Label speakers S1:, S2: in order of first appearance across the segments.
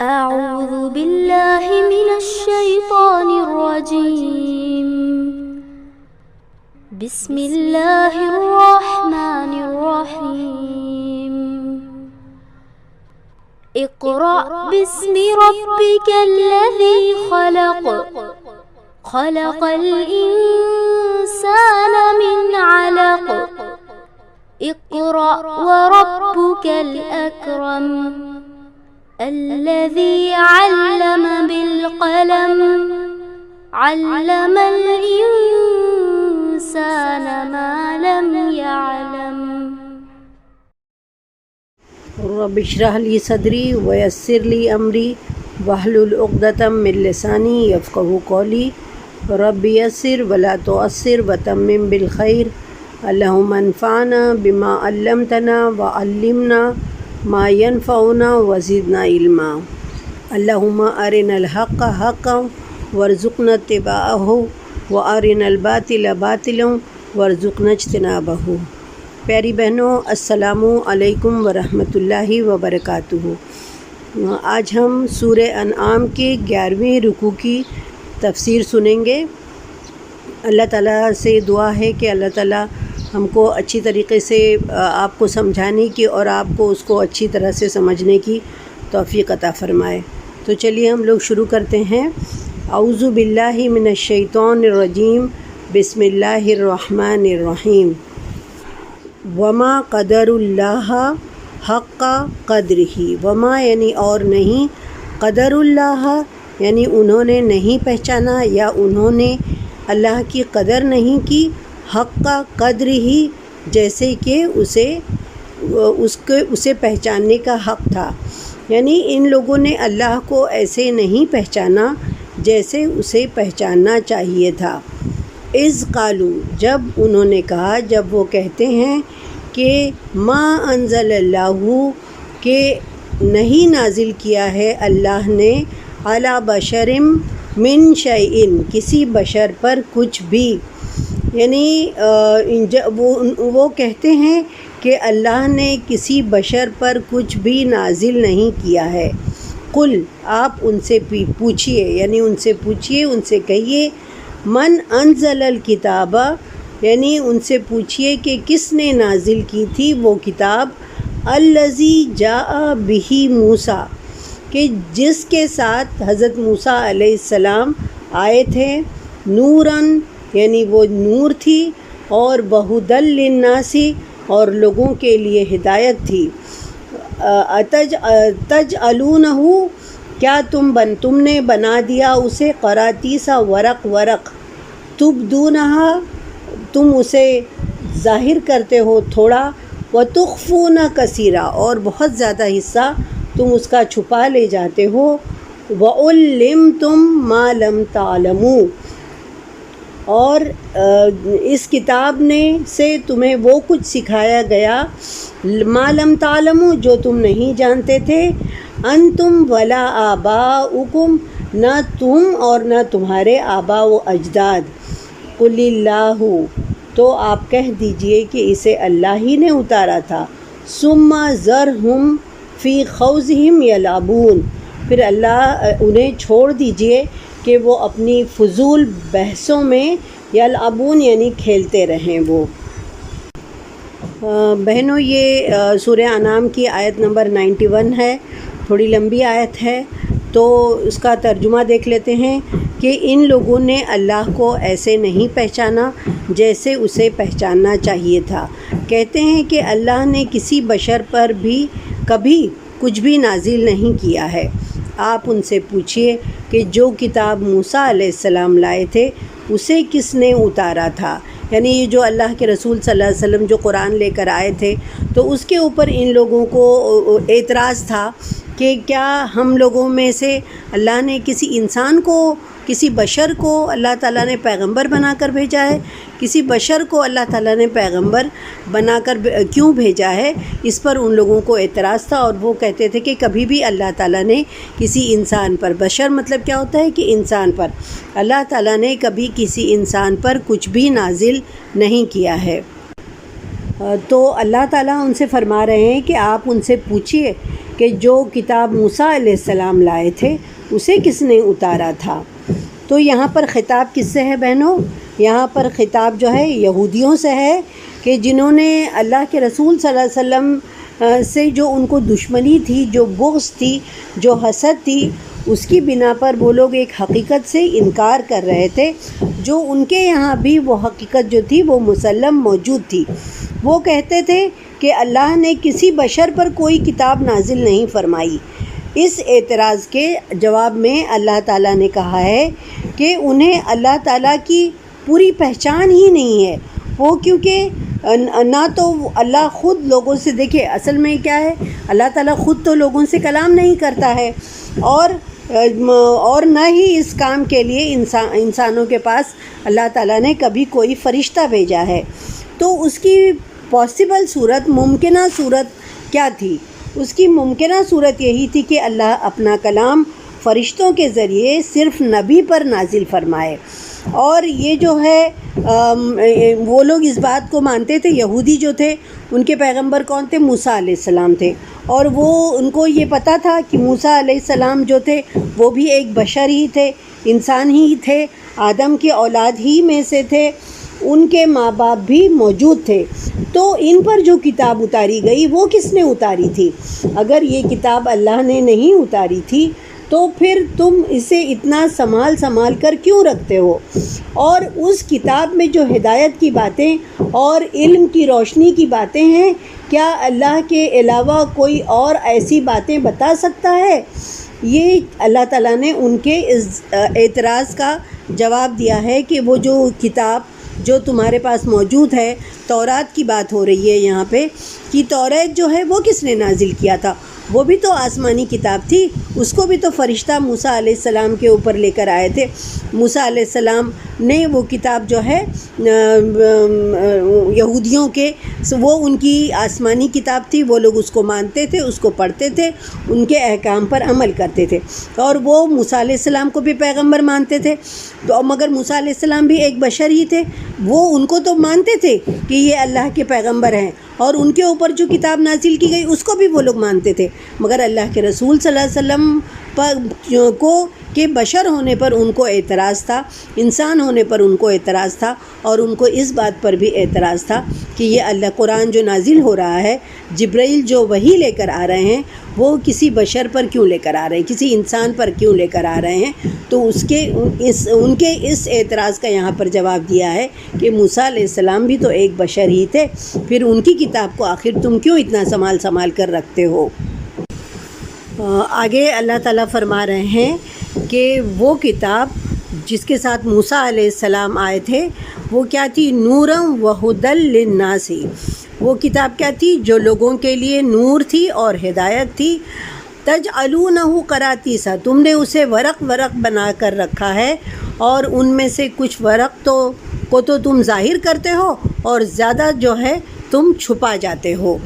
S1: أعوذ بالله من الشيطان الرجيم. بسم الله الرحمن الرحيم. اقرأ باسم ربك الذي خلق. خلق الإنسان من علق. اقرأ وربك الأكرم. الذي علم بالقلم. علم الإنسان ما لم يعلم.
S2: رب اشرح لي صدري ويسر لي أمري واحلل عقدة من لساني يفقهوا قولي. رب يسر ولا تعسر وتمم بالخير. اللهم انفعنا بما علمتنا وعلمنا ما ينفعنا وزدنا علما. اللهم أرنا الحق حقا وارزقنا اتباعه وأرنا الباطل باطلا وارزقنا اجتنابه. پیاری بہنوں، السلام علیکم ورحمۃ اللہ وبرکاتہ. آج ہم سورہ انعام کے 11ویں رکوع کی تفسیر سنیں گے. اللہ تعالیٰ سے دعا ہے کہ اللہ تعالیٰ ہم کو اچھی طریقے سے آپ کو سمجھانے کی اور آپ کو اس کو اچھی طرح سے سمجھنے کی توفیق عطا فرمائے. تو چلیے ہم لوگ شروع کرتے ہیں. اعوذ باللہ من الشیطان الرجیم. بسم اللہ الرحمن الرحیم. وما قدر اللہ حق قدرہ. وما یعنی اور نہیں، قدر اللہ یعنی انہوں نے نہیں پہچانا یا انہوں نے اللہ کی قدر نہیں کی. حق قدر ہی جیسے کہ اسے پہچاننے کا حق تھا. یعنی ان لوگوں نے اللہ کو ایسے نہیں پہچانا جیسے اسے پہچاننا چاہیے تھا. اذ قالوا جب انہوں نے کہا، جب وہ کہتے ہیں کہ ما انزل اللہ کہ نہیں نازل کیا ہے اللہ نے علی بشر من شیء کسی بشر پر کچھ بھی. یعنی وہ کہتے ہیں کہ اللہ نے کسی بشر پر کچھ بھی نازل نہیں کیا ہے. قل آپ ان سے پوچھئے، یعنی ان سے پوچھئے، ان سے کہیے من انزل الکتاب، یعنی ان سے پوچھئے کہ کس نے نازل کی تھی وہ کتاب. الذی جاء بہ موسیٰ کہ جس کے ساتھ حضرت موسیٰ علیہ السلام آئے تھے. نوراً یعنی وہ نور تھی، اور بہدل للناس اور لوگوں کے لیے ہدایت تھی. تجعلونہ کیا تم نے بنا دیا اسے قراطیس ورق. تبدونہا تم اسے ظاہر کرتے ہو تھوڑا. وتخفون کثیرا اور بہت زیادہ حصہ تم اس کا چھپا لے جاتے ہو. وعلمتم ما لم تعلموا اور اس کتاب سے تمہیں وہ کچھ سکھایا گیا ما لم تعلموا جو تم نہیں جانتے تھے. انتم ولا آباؤکم نہ تم اور نہ تمہارے آبا و اجداد. قل اللہ تو آپ کہہ دیجئے کہ اسے اللہ ہی نے اتارا تھا. ثم ذرہم فی خوضہم یلعبون پھر اللہ انہیں چھوڑ دیجئے کہ وہ اپنی فضول بحثوں میں یلعبون یعنی کھیلتے رہیں. وہ بہنوں، یہ سورہ انعام کی آیت نمبر 91 ہے. تھوڑی لمبی آیت ہے، تو اس کا ترجمہ دیکھ لیتے ہیں کہ ان لوگوں نے اللہ کو ایسے نہیں پہچانا جیسے اسے پہچاننا چاہیے تھا. کہتے ہیں کہ اللہ نے کسی بشر پر بھی کبھی کچھ بھی نازل نہیں کیا ہے. آپ ان سے پوچھئے کہ جو کتاب موسیٰ علیہ السلام لائے تھے اسے کس نے اتارا تھا. یعنی یہ جو اللہ کے رسول صلی اللہ علیہ وسلم جو قرآن لے کر آئے تھے، تو اس کے اوپر ان لوگوں کو اعتراض تھا کہ کیا ہم لوگوں میں سے اللہ نے کسی انسان کو، کسی بشر کو اللہ تعالیٰ نے پیغمبر بنا کر بھیجا ہے؟ کسی بشر کو اللہ تعالیٰ نے پیغمبر بنا کر کیوں بھیجا ہے؟ اس پر ان لوگوں کو اعتراض تھا، اور وہ کہتے تھے کہ کبھی بھی اللہ تعالیٰ نے کسی انسان پر، بشر مطلب کیا ہوتا ہے کہ انسان پر، اللہ تعالیٰ نے کبھی کسی انسان پر کچھ بھی نازل نہیں کیا ہے. تو اللہ تعالیٰ ان سے فرما رہے ہیں کہ آپ ان سے پوچھئے کہ جو کتاب موسیٰ علیہ السلام لائے تھے اسے کس نے اتارا تھا۔ تو یہاں پر خطاب کس سے ہے بہنوں؟ یہاں پر خطاب جو ہے یہودیوں سے ہے کہ جنہوں نے اللہ کے رسول صلی اللہ علیہ وسلم سے جو ان کو دشمنی تھی، جو بغض تھی، جو حسد تھی، اس کی بنا پر وہ لوگ ایک حقیقت سے انکار کر رہے تھے، جو ان کے یہاں بھی وہ حقیقت جو تھی وہ مسلم موجود تھی۔ وہ کہتے تھے کہ اللہ نے کسی بشر پر کوئی کتاب نازل نہیں فرمائی۔ اس اعتراض کے جواب میں اللہ تعالیٰ نے کہا ہے کہ انہیں اللہ تعالیٰ کی پوری پہچان ہی نہیں ہے، وہ کیونکہ نہ تو اللہ خود لوگوں سے، دیکھے اصل میں کیا ہے، اللہ تعالیٰ خود تو لوگوں سے کلام نہیں کرتا ہے، اور نہ ہی اس کام کے لیے انسانوں کے پاس اللہ تعالیٰ نے کبھی کوئی فرشتہ بھیجا ہے۔ تو اس کی پاسبل صورت، ممکنہ صورت کیا تھی؟ اس کی ممکنہ صورت یہی تھی کہ اللہ اپنا کلام فرشتوں کے ذریعے صرف نبی پر نازل فرمائے۔ اور یہ جو ہے وہ لوگ اس بات کو مانتے تھے، یہودی جو تھے ان کے پیغمبر کون تھے؟ موسیٰ علیہ السلام تھے، اور وہ ان کو یہ پتہ تھا کہ موسیٰ علیہ السلام جو تھے وہ بھی ایک بشر ہی تھے، انسان ہی تھے، آدم کی اولاد ہی میں سے تھے، ان کے ماں باپ بھی موجود تھے۔ تو ان پر جو کتاب اتاری گئی وہ کس نے اتاری تھی؟ اگر یہ کتاب اللہ نے نہیں اتاری تھی تو پھر تم اسے اتنا سنبھال کر کیوں رکھتے ہو؟ اور اس کتاب میں جو ہدایت کی باتیں اور علم کی روشنی کی باتیں ہیں، کیا اللہ کے علاوہ کوئی اور ایسی باتیں بتا سکتا ہے؟ یہ اللہ تعالیٰ نے ان کے اس اعتراض کا جواب دیا ہے کہ وہ جو کتاب جو تمہارے پاس موجود ہے، تورات کی بات ہو رہی ہے یہاں پہ، کہ تورات جو ہے وہ کس نے نازل کیا تھا؟ وہ بھی تو آسمانی کتاب تھی، اس کو بھی تو فرشتہ موسیٰ علیہ السلام کے اوپر لے کر آئے تھے۔ موسیٰ علیہ السلام نے وہ کتاب جو ہے یہودیوں کے، وہ ان کی آسمانی کتاب تھی، وہ لوگ اس کو مانتے تھے، اس کو پڑھتے تھے، ان کے احکام پر عمل کرتے تھے، اور وہ موسیٰ علیہ السلام کو بھی پیغمبر مانتے تھے۔ تو مگر موسیٰ علیہ السلام بھی ایک بشر ہی تھے، وہ ان کو تو مانتے تھے کہ یہ اللہ کے پیغمبر ہیں، اور ان کے اوپر جو کتاب نازل کی گئی اس کو بھی وہ لوگ مانتے تھے، مگر اللہ کے رسول صلی اللہ علیہ وسلم کو کہ بشر ہونے پر ان کو اعتراض تھا، انسان ہونے پر ان کو اعتراض تھا، اور ان کو اس بات پر بھی اعتراض تھا کہ یہ اللہ قرآن جو نازل ہو رہا ہے، جبرائیل جو وحی لے کر آ رہے ہیں، وہ کسی بشر پر کیوں لے کر آ رہے ہیں، کسی انسان پر کیوں لے کر آ رہے ہیں۔ تو ان کے اس اعتراض کا یہاں پر جواب دیا ہے کہ موسیٰ علیہ السلام بھی تو ایک بشر ہی تھے، پھر ان کی کتاب کو آخر تم کیوں اتنا سنبھال کر رکھتے ہو؟ آگے اللہ تعالیٰ فرما رہے ہیں کہ وہ کتاب جس کے ساتھ موسیٰ علیہ السلام آئے تھے وہ کیا تھی؟ نورم و ہدل للناس، وہ کتاب کیا تھی؟ جو لوگوں کے لیے نور تھی اور ہدایت تھی۔ تجعلونہ قراطیسا، تم نے اسے ورق بنا کر رکھا ہے، اور ان میں سے کچھ ورق کو تو تم ظاہر کرتے ہو اور زیادہ جو ہے تم چھپا جاتے ہو۔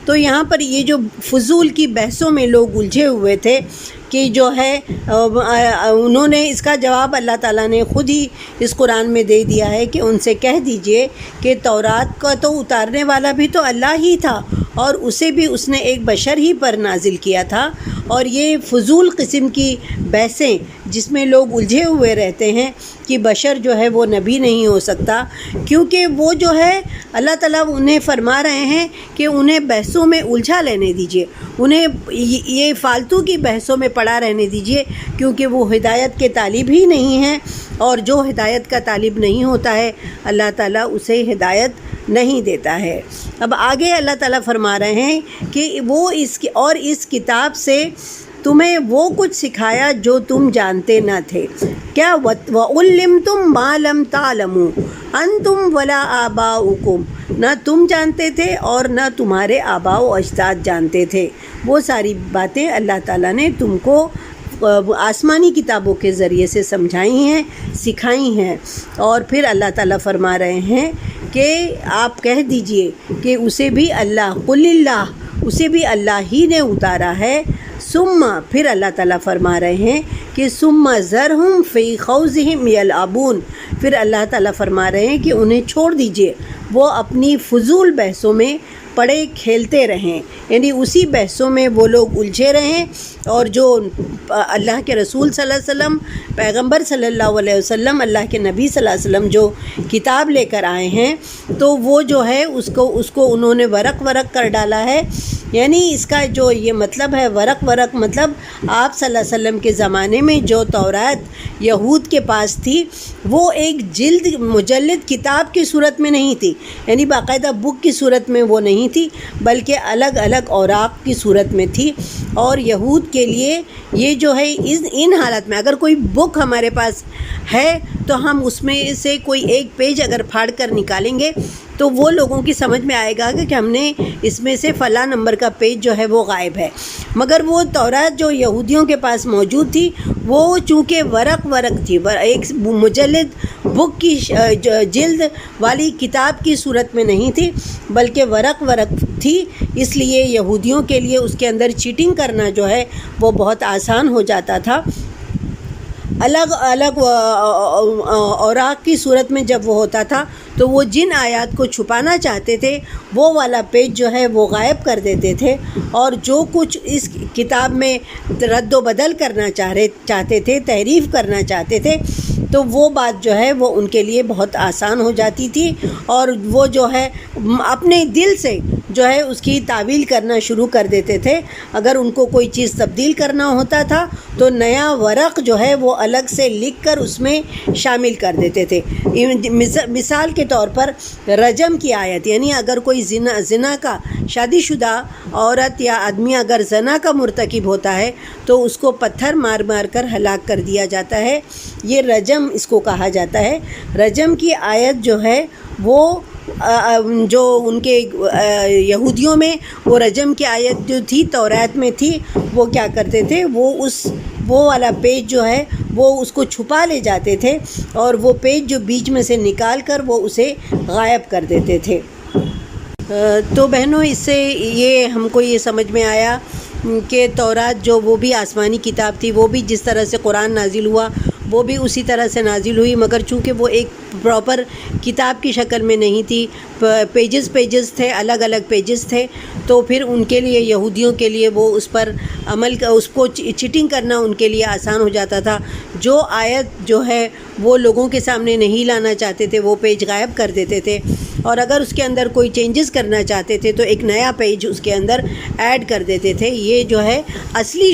S2: تو یہاں پر یہ جو فضول کی بحثوں میں لوگ الجھے ہوئے تھے کہ جو ہے انہوں نے اس کا جواب اللہ تعالیٰ نے خود ہی اس قرآن میں دے دیا ہے کہ ان سے کہہ دیجئے کہ تورات کا تو اتارنے والا بھی تو اللہ ہی تھا، اور اسے بھی اس نے ایک بشر ہی پر نازل کیا تھا۔ اور یہ فضول قسم کی بحثیں جس میں لوگ الجھے ہوئے رہتے ہیں کہ بشر جو ہے وہ نبی نہیں ہو سکتا، کیونکہ وہ جو ہے اللہ تعالیٰ انہیں فرما رہے ہیں کہ انہیں بحثوں میں الجھا لینے دیجئے، انہیں یہ فالتو کی بحثوں میں پڑا رہنے دیجئے، کیونکہ وہ ہدایت کے طالب ہی نہیں ہیں، اور جو ہدایت کا طالب نہیں ہوتا ہے اللہ تعالیٰ اسے ہدایت نہیں دیتا ہے۔ اب آگے اللہ تعالیٰ فرما رہے ہیں کہ وہ اس کتاب سے تمہیں وہ کچھ سکھایا جو تم جانتے نہ تھے۔ کیا؟ وَعُلِّمْتُمْ مَا لَمْ تَعْلَمُوا أَنْتُمْ وَلَا آبَاؤُكُمْ، نہ تم جانتے تھے اور نہ تمہارے آباء و اجداد جانتے تھے۔ وہ ساری باتیں اللہ تعالیٰ نے تم کو آسمانی کتابوں کے ذریعے سے سمجھائی ہیں، سکھائی ہیں۔ اور پھر اللہ تعالیٰ فرما رہے ہیں کہ آپ کہہ دیجئے کہ اسے بھی اللہ، قل اللہ، اسے بھی اللہ ہی نے اتارا ہے۔ ثم، پھر اللہ تعالیٰ فرما رہے ہیں کہ ثم ذرہم فی خوضہم یلعبون، پھر اللہ تعالیٰ فرما رہے ہیں کہ انہیں چھوڑ دیجئے، وہ اپنی فضول بحثوں میں پڑے کھیلتے رہیں، یعنی اسی بحثوں میں وہ لوگ الجھے رہیں، اور جو اللہ کے رسول صلی اللہ علیہ وسلم، پیغمبر صلی اللہ علیہ وسلم، اللہ کے نبی صلی اللہ علیہ وسلم جو کتاب لے کر آئے ہیں تو وہ جو ہے اس کو انہوں نے ورق کر ڈالا ہے۔ یعنی اس کا جو یہ مطلب ہے ورق مطلب آپ صلی اللہ علیہ وسلم کے زمانے میں جو تورات یہود کے پاس تھی وہ ایک مجلد کتاب کی صورت میں نہیں تھی، یعنی باقاعدہ بک کی صورت میں وہ نہیں تھی، بلکہ الگ الگ اوراق کی صورت میں تھی۔ اور یہود کے لیے یہ جو ہے ان حالت میں اگر کوئی بک ہمارے پاس ہے تو ہم اس میں سے کوئی ایک پیج اگر پھاڑ کر نکالیں گے تو وہ لوگوں کی سمجھ میں آئے گا کہ ہم نے اس میں سے فلاں نمبر کا پیج جو ہے وہ غائب ہے۔ مگر وہ تورات جو یہودیوں کے پاس موجود تھی وہ چونکہ ورق تھی، ایک مجلد بک کی جلد والی کتاب کی صورت میں نہیں تھی بلکہ ورق تھی، اس لیے یہودیوں کے لیے اس کے اندر چیٹنگ کرنا جو ہے وہ بہت آسان ہو جاتا تھا۔ الگ الگ اوراق کی صورت میں جب وہ ہوتا تھا تو وہ جن آیات کو چھپانا چاہتے تھے وہ والا پیج جو ہے وہ غائب کر دیتے تھے، اور جو کچھ اس کتاب میں رد و بدل کرنا چاہتے تھے، تحریف کرنا چاہتے تھے، تو وہ بات جو ہے وہ ان کے لیے بہت آسان ہو جاتی تھی، اور وہ جو ہے اپنے دل سے جو ہے اس کی تعویل کرنا شروع کر دیتے تھے۔ اگر ان کو کوئی چیز تبدیل کرنا ہوتا تھا تو نیا ورق جو ہے وہ الگ سے لکھ کر اس میں شامل کر دیتے تھے۔ مثال کے طور پر رجم کی آیت، یعنی اگر کوئی زنا کا شادی شدہ عورت یا آدمی اگر زنا کا مرتکب ہوتا ہے تو اس کو پتھر مار کر ہلاک کر دیا جاتا ہے، یہ رجم اس کو کہا جاتا ہے۔ رجم کی آیت جو ہے وہ جو ان کے یہودیوں میں وہ رجم کی آیت جو تھی تورات میں تھی، وہ کیا کرتے تھے، وہ والا پیج جو ہے وہ اس کو چھپا لے جاتے تھے، اور وہ پیج جو بیچ میں سے نکال کر وہ اسے غائب کر دیتے تھے۔ تو بہنوں، اس سے یہ ہم کو یہ سمجھ میں آیا کہ تورات جو وہ بھی آسمانی کتاب تھی، وہ بھی جس طرح سے قرآن نازل ہوا وہ بھی اسی طرح سے نازل ہوئی، مگر چونکہ وہ ایک پراپر کتاب کی شکل میں نہیں تھی، پیجز تھے، الگ الگ پیجز تھے، تو پھر ان کے لیے یہودیوں کے لیے وہ اس پر اس کو چیٹنگ کرنا ان کے لیے آسان ہو جاتا تھا۔ جو آیت جو ہے وہ لوگوں کے سامنے نہیں لانا چاہتے تھے وہ پیج غائب کر دیتے تھے، اور اگر اس کے اندر کوئی چینجز کرنا چاہتے تھے تو ایک نیا پیج اس کے اندر ایڈ کر دیتے تھے۔ یہ جو ہے اصلی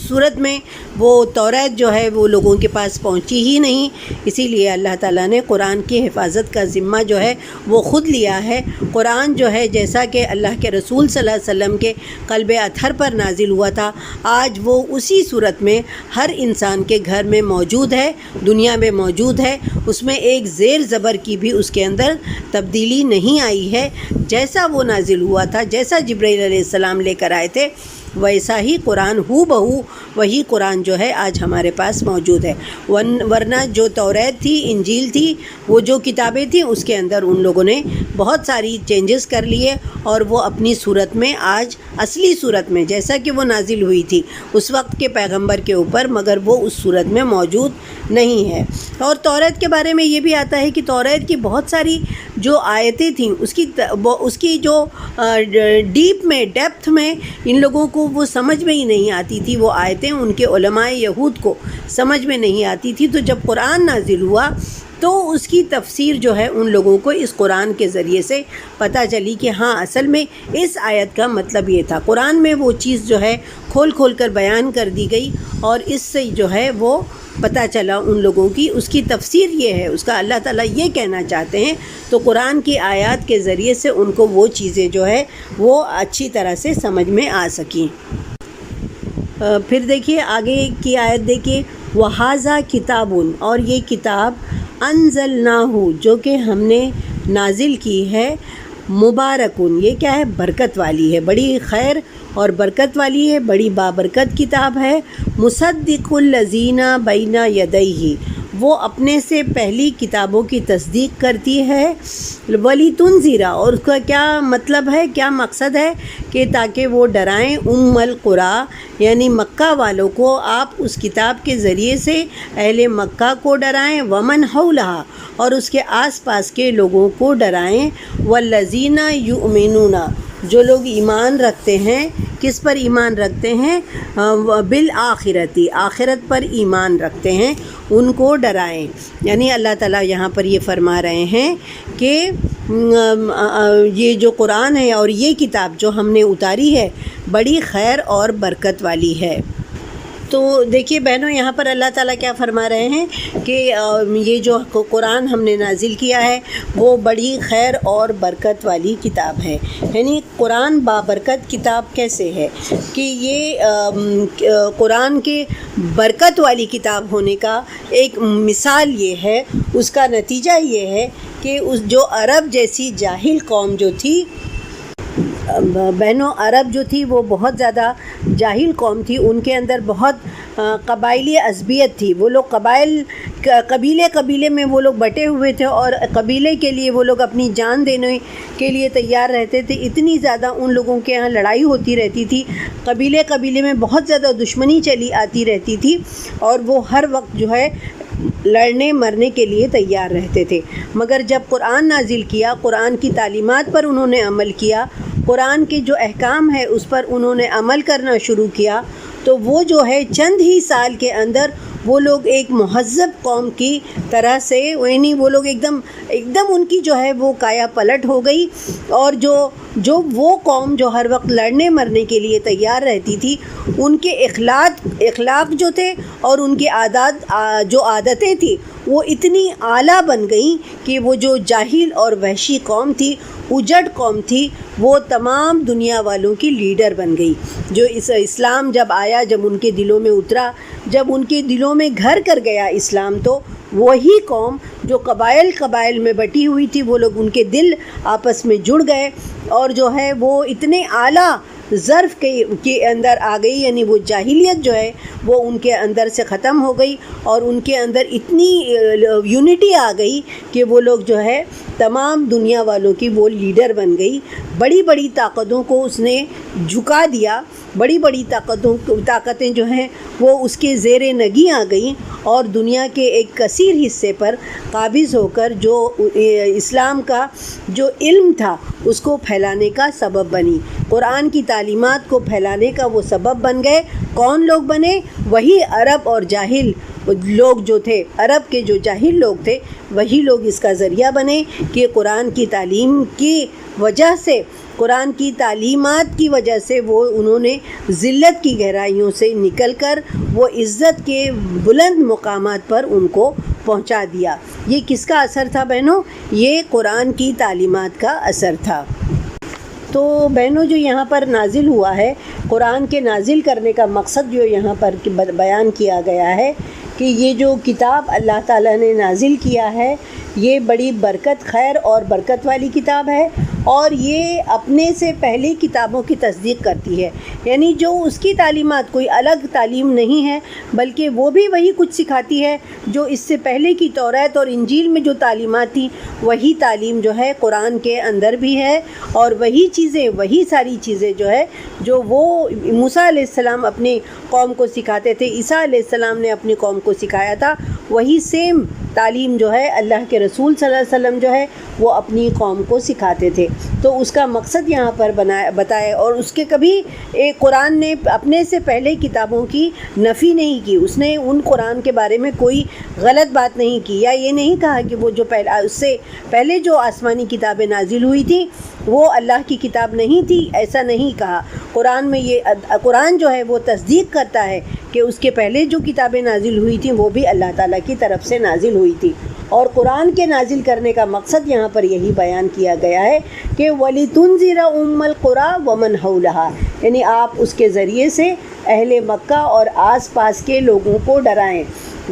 S2: صورت میں وہ تورات جو ہے وہ لوگوں کے پاس پہنچی ہی نہیں، اسی لیے اللہ تعالیٰ نے قرآن کی حفاظت کا ذمہ جو ہے وہ خود لیا ہے۔ قرآن جو ہے جیسا کہ اللہ کے رسول صلی اللہ علیہ وسلم کے قلب اطہر پر نازل ہوا تھا، آج وہ اسی صورت میں ہر انسان کے گھر میں موجود ہے، دنیا میں موجود ہے، اس میں ایک زیر زبر کی بھی اس کے اندر تبدیلی نہیں آئی ہے۔ جیسا وہ نازل ہوا تھا، جیسا جبرائیل علیہ السلام لے کر آئے تھے، ویسا ہی قرآن ہو بہو وہی قرآن جو ہے آج ہمارے پاس موجود ہے۔ ورنہ جو تورات تھی، انجیل تھی، وہ جو کتابیں تھیں اس کے اندر ان لوگوں نے بہت ساری چینجز کر لیے، اور وہ اپنی صورت میں آج اصلی صورت میں جیسا کہ وہ نازل ہوئی تھی اس وقت کے پیغمبر کے اوپر، مگر وہ اس صورت میں موجود نہیں ہے۔ اور تورات کے بارے میں یہ بھی آتا ہے کہ تورات کی بہت ساری جو آیتیں تھیں اس کی جو ڈیپ میں ڈیپتھ میں ان لوگوں کو وہ سمجھ میں ہی نہیں آتی تھی، وہ آیتیں ان کے علماء یہود کو سمجھ میں نہیں آتی تھی۔ تو جب قرآن نازل ہوا تو اس کی تفسیر جو ہے ان لوگوں کو اس قرآن کے ذریعے سے پتہ چلی کہ ہاں اصل میں اس آیت کا مطلب یہ تھا۔ قرآن میں وہ چیز جو ہے کھول کر بیان کر دی گئی، اور اس سے جو ہے وہ پتہ چلا ان لوگوں کی اس کی تفسیر یہ ہے، اس کا اللہ تعالیٰ یہ کہنا چاہتے ہیں، تو قرآن کی آیات کے ذریعے سے ان کو وہ چیزیں جو ہے وہ اچھی طرح سے سمجھ میں آ سکیں۔ پھر دیکھیے آگے کی آیت دیکھیے، وَهَذَا کِتَابٌ، اور یہ کتاب انزلناہ جو کہ ہم نے نازل کی ہے، مبارکن، یہ کیا ہے، برکت والی ہے، بڑی خیر اور برکت والی ہے، بڑی بابرکت کتاب ہے۔ مصدق الذین بین یدیہ، وہ اپنے سے پہلی کتابوں کی تصدیق کرتی ہے۔ وَلِتُنذِرَ، اور اس کا کیا مطلب ہے، کیا مقصد ہے، کہ تاکہ وہ ڈرائیں القری، یعنی مکہ والوں کو، آپ اس کتاب کے ذریعے سے اہل مکہ کو ڈرائیں، ومن حولہا، اور اس کے آس پاس کے لوگوں کو ڈرائیں، والذین یؤمنون، جو لوگ ایمان رکھتے ہیں، کس پر ایمان رکھتے ہیں؟ بالآخرتی، آخرت پر ایمان رکھتے ہیں، ان کو ڈرائیں۔ یعنی اللہ تعالیٰ یہاں پر یہ فرما رہے ہیں کہ یہ جو قرآن ہے اور یہ کتاب جو ہم نے اتاری ہے بڑی خیر اور برکت والی ہے۔ تو دیکھیے بہنوں، یہاں پر اللہ تعالیٰ کیا فرما رہے ہیں کہ یہ جو قرآن ہم نے نازل کیا ہے وہ بڑی خیر اور برکت والی کتاب ہے۔ یعنی قرآن بابرکت کتاب کیسے ہے کہ یہ قرآن کے برکت والی کتاب ہونے کا ایک مثال یہ ہے، اس کا نتیجہ یہ ہے کہ جو عرب جیسی جاہل قوم جو تھی، بہنوں عرب جو تھی وہ بہت زیادہ جاہل قوم تھی، ان کے اندر بہت قبائلی عصبیت تھی۔ وہ لوگ قبیلے میں وہ لوگ بٹے ہوئے تھے اور قبیلے کے لیے وہ لوگ اپنی جان دینے کے لیے تیار رہتے تھے۔ اتنی زیادہ ان لوگوں کے ہاں لڑائی ہوتی رہتی تھی، قبیلے میں بہت زیادہ دشمنی چلی آتی رہتی تھی، اور وہ ہر وقت جو ہے لڑنے مرنے کے لیے تیار رہتے تھے۔ مگر جب قرآن نازل کیا، قرآن کی تعلیمات پر انہوں نے عمل کیا، قرآن کے جو احکام ہے اس پر انہوں نے عمل کرنا شروع کیا، تو وہ جو ہے چند ہی سال کے اندر وہ لوگ ایک مہذب قوم کی طرح سے، یعنی وہ لوگ ایک دم ان کی جو ہے وہ کایا پلٹ ہو گئی، اور جو وہ قوم جو ہر وقت لڑنے مرنے کے لیے تیار رہتی تھی، ان کے اخلاق جو تھے اور ان کی عادتیں تھیں وہ اتنی اعلیٰ بن گئیں کہ وہ جو جاہل اور وحشی قوم تھی، اجڑ قوم تھی، وہ تمام دنیا والوں کی لیڈر بن گئی۔ جو اسلام جب آیا، جب ان کے دلوں میں اترا، جب ان کے دلوں میں گھر کر گیا اسلام، تو وہی قوم جو قبائل میں بٹی ہوئی تھی، وہ لوگ ان کے دل آپس میں جڑ گئے، اور جو ہے وہ اتنے اعلیٰ ظرف کے اندر آ گئی، یعنی وہ جاہلیت جو ہے وہ ان کے اندر سے ختم ہو گئی، اور ان کے اندر اتنی یونٹی آ گئی کہ وہ لوگ جو ہے تمام دنیا والوں کی وہ لیڈر بن گئی۔ بڑی طاقتوں کو اس نے جھکا دیا، بڑی طاقتیں جو ہیں وہ اس کے زیر نگی آ گئیں، اور دنیا کے ایک کثیر حصے پر قابض ہو کر جو اسلام کا جو علم تھا اس کو پھیلانے کا سبب بنی، قرآن کی تعلیمات کو پھیلانے کا وہ سبب بن گئے۔ کون لوگ بنے؟ وہی عرب اور جاہل لوگ جو تھے، عرب کے جو جاہل لوگ تھے، وہی لوگ اس کا ذریعہ بنے کہ قرآن کی تعلیم کی وجہ سے، قرآن کی تعلیمات کی وجہ سے وہ انہوں نے ذلت کی گہرائیوں سے نکل کر وہ عزت کے بلند مقامات پر ان کو پہنچا دیا۔ یہ کس کا اثر تھا بہنوں؟ یہ قرآن کی تعلیمات کا اثر تھا۔ تو بہنوں، جو یہاں پر نازل ہوا ہے، قرآن کے نازل کرنے کا مقصد جو یہاں پر بیان کیا گیا ہے کہ یہ جو کتاب اللہ تعالیٰ نے نازل کیا ہے یہ بڑی برکت، خیر اور برکت والی کتاب ہے، اور یہ اپنے سے پہلے کتابوں کی تصدیق کرتی ہے۔ یعنی جو اس کی تعلیمات کوئی الگ تعلیم نہیں ہے، بلکہ وہ بھی وہی کچھ سکھاتی ہے جو اس سے پہلے کی توریت اور انجیل میں جو تعلیمات تھیں، وہی تعلیم جو ہے قرآن کے اندر بھی ہے، اور وہی ساری چیزیں جو ہے جو وہ موسیٰ علیہ السلام اپنی قوم کو سکھاتے تھے، عیسیٰ علیہ السلام نے اپنی قوم کو سکھایا تھا، وہی سیم تعلیم جو ہے اللہ کے رسول صلی اللہ علیہ وسلم جو ہے وہ اپنی قوم کو سکھاتے تھے۔ تو اس کا مقصد یہاں پر بتایا، اور اس کے کبھی قرآن نے اپنے سے پہلے کتابوں کی نفی نہیں کی، اس نے ان قرآن کے بارے میں کوئی غلط بات نہیں کی، یا یہ نہیں کہا کہ وہ جو اس سے پہلے جو آسمانی کتابیں نازل ہوئی تھیں وہ اللہ کی کتاب نہیں تھی، ایسا نہیں کہا۔ قرآن جو ہے وہ تصدیق کرتا ہے کہ اس کے پہلے جو کتابیں نازل ہوئی تھیں وہ بھی اللہ تعالیٰ کی طرف سے نازل ہوئی تھی، اور قرآن کے نازل کرنے کا مقصد یہاں پر یہی بیان کیا گیا ہے کہ وَلِتُنذِرَ أُمَّ الْقُرَىٰ وَمَنْ حَوْلَهَا، یعنی آپ اس کے ذریعے سے اہل مکہ اور آس پاس کے لوگوں کو ڈرائیں۔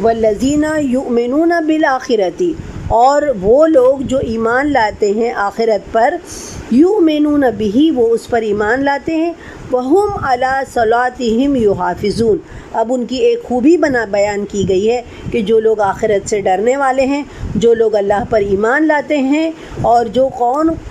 S2: وَالَّذِينَ يُؤْمِنُونَ بِالْآخِرَةِ، اور وہ لوگ جو ایمان لاتے ہیں آخرت پر، یؤمنون بہ، وہ اس پر ایمان لاتے ہیں، وَهُمْ عَلَىٰ صَلَاتِهِمْ يُحَافِظُونَ۔ اب ان کی ایک خوبی بیان کی گئی ہے کہ جو لوگ آخرت سے ڈرنے والے ہیں، جو لوگ اللہ پر ایمان لاتے ہیں، اور جو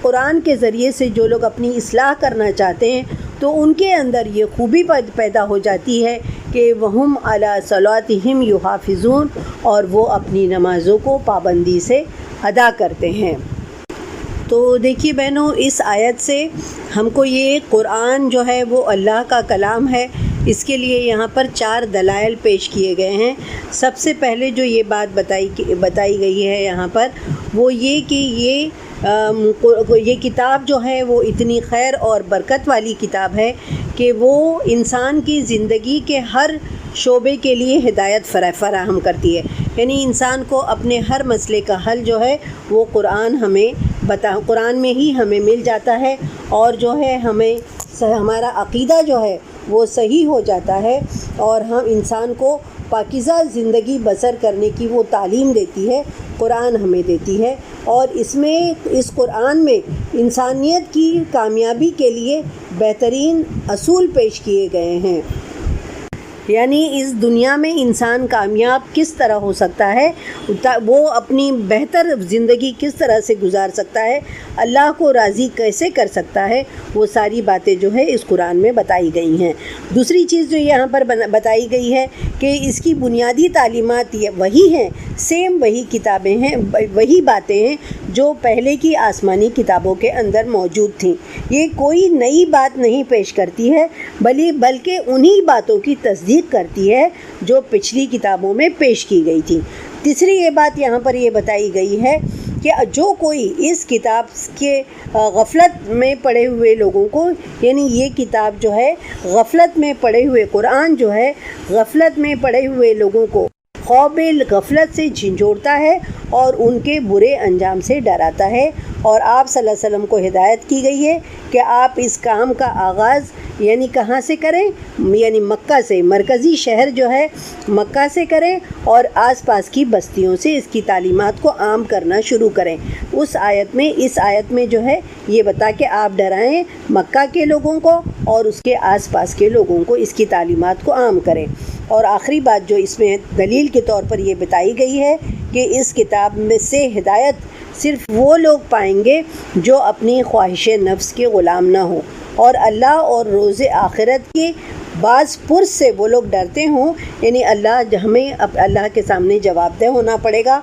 S2: قرآن کے ذریعے سے جو لوگ اپنی اصلاح کرنا چاہتے ہیں، تو ان کے اندر یہ خوبی پیدا ہو جاتی ہے کہ وَهُمْ عَلَىٰ صَلَاتِهِمْ يُحَافِظُونَ، اور وہ اپنی نمازوں کو پابندی سے ادا کرتے ہیں۔ تو دیکھیے بہنوں، اس آیت سے ہم کو یہ قرآن جو ہے وہ اللہ کا کلام ہے، اس کے لیے یہاں پر 4 دلائل پیش کیے گئے ہیں۔ سب سے پہلے جو یہ بات بتائی گئی ہے یہاں پر وہ یہ کہ یہ کتاب جو ہے وہ اتنی خیر اور برکت والی کتاب ہے کہ وہ انسان کی زندگی کے ہر شعبے کے لیے ہدایت فراہم کرتی ہے، یعنی انسان کو اپنے ہر مسئلے کا حل جو ہے وہ قرآن میں ہی ہمیں مل جاتا ہے، اور جو ہے ہمارا عقیدہ جو ہے وہ صحیح ہو جاتا ہے، اور ہم انسان کو پاکیزہ زندگی بسر کرنے کی وہ تعلیم دیتی ہے، قرآن ہمیں دیتی ہے۔ اور اس قرآن میں انسانیت کی کامیابی کے لیے بہترین اصول پیش کیے گئے ہیں، یعنی اس دنیا میں انسان کامیاب کس طرح ہو سکتا ہے، وہ اپنی بہتر زندگی کس طرح سے گزار سکتا ہے، اللہ کو راضی کیسے کر سکتا ہے، وہ ساری باتیں جو ہے اس قرآن میں بتائی گئی ہیں۔ دوسری چیز جو یہاں پر بتائی گئی ہے کہ اس کی بنیادی تعلیمات وہی ہیں، سیم وہی کتابیں ہیں، وہی باتیں ہیں جو پہلے کی آسمانی کتابوں کے اندر موجود تھیں۔ یہ کوئی نئی بات نہیں پیش کرتی ہے، بلکہ انہی باتوں کی تصدیق کرتی ہے جو پچھلی کتابوں میں پیش کی گئی تھی۔ تیسری یہ بات یہاں پر یہ بتائی گئی ہے کہ جو کوئی اس کتاب کے غفلت میں پڑے ہوئے لوگوں کو، یعنی یہ کتاب جو ہے غفلت میں پڑے ہوئے، قرآن جو ہے غفلت میں پڑے ہوئے لوگوں کو خواب غفلت سے جھنجھوڑتا ہے اور ان کے برے انجام سے ڈراتا ہے، اور آپ صلی اللہ علیہ وسلم کو ہدایت کی گئی ہے کہ آپ اس کام کا آغاز یعنی کہاں سے کریں، یعنی مکہ سے، مرکزی شہر جو ہے مکہ سے کریں، اور آس پاس کی بستیوں سے اس کی تعلیمات کو عام کرنا شروع کریں۔ اس آیت میں جو ہے یہ بتا کہ آپ ڈرائیں مکہ کے لوگوں کو اور اس کے آس پاس کے لوگوں کو، اس کی تعلیمات کو عام کریں۔ اور آخری بات جو اس میں دلیل کے طور پر یہ بتائی گئی ہے کہ اس کتاب میں سے ہدایت صرف وہ لوگ پائیں گے جو اپنی خواہش نفس کے غلام نہ ہوں، اور اللہ اور روز آخرت کے بعض پرس سے وہ لوگ ڈرتے ہوں، یعنی ہمیں اللہ کے سامنے جواب دہ ہونا پڑے گا،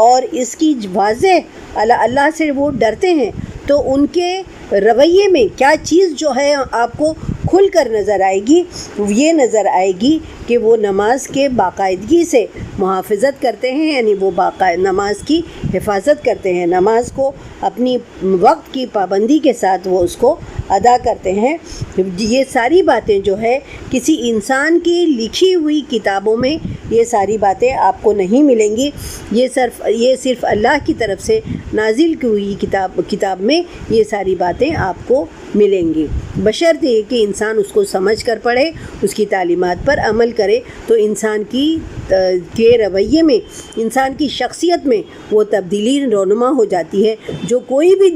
S2: اور اس کی واضح اللہ سے وہ ڈرتے ہیں، تو ان کے رویے میں کیا چیز جو ہے آپ کو کھل کر نظر آئے گی، یہ نظر آئے گی کہ وہ نماز کے باقاعدگی سے محافظت کرتے ہیں، یعنی وہ نماز کی حفاظت کرتے ہیں، نماز کو اپنی وقت کی پابندی کے ساتھ وہ اس کو ادا کرتے ہیں۔ یہ ساری باتیں جو ہے کسی انسان کی لکھی ہوئی کتابوں میں یہ ساری باتیں آپ کو نہیں ملیں گی، یہ صرف اللہ کی طرف سے نازل کی ہوئی کتاب میں یہ ساری باتیں آپ کو ملیں گی، بشرطے کہ انسان اس کو سمجھ کر پڑھے، اس کی تعلیمات پر عمل کرے، تو انسان کے رویے میں، انسان کی شخصیت میں وہ تبدیلی رونما ہو جاتی ہے، جو کوئی بھی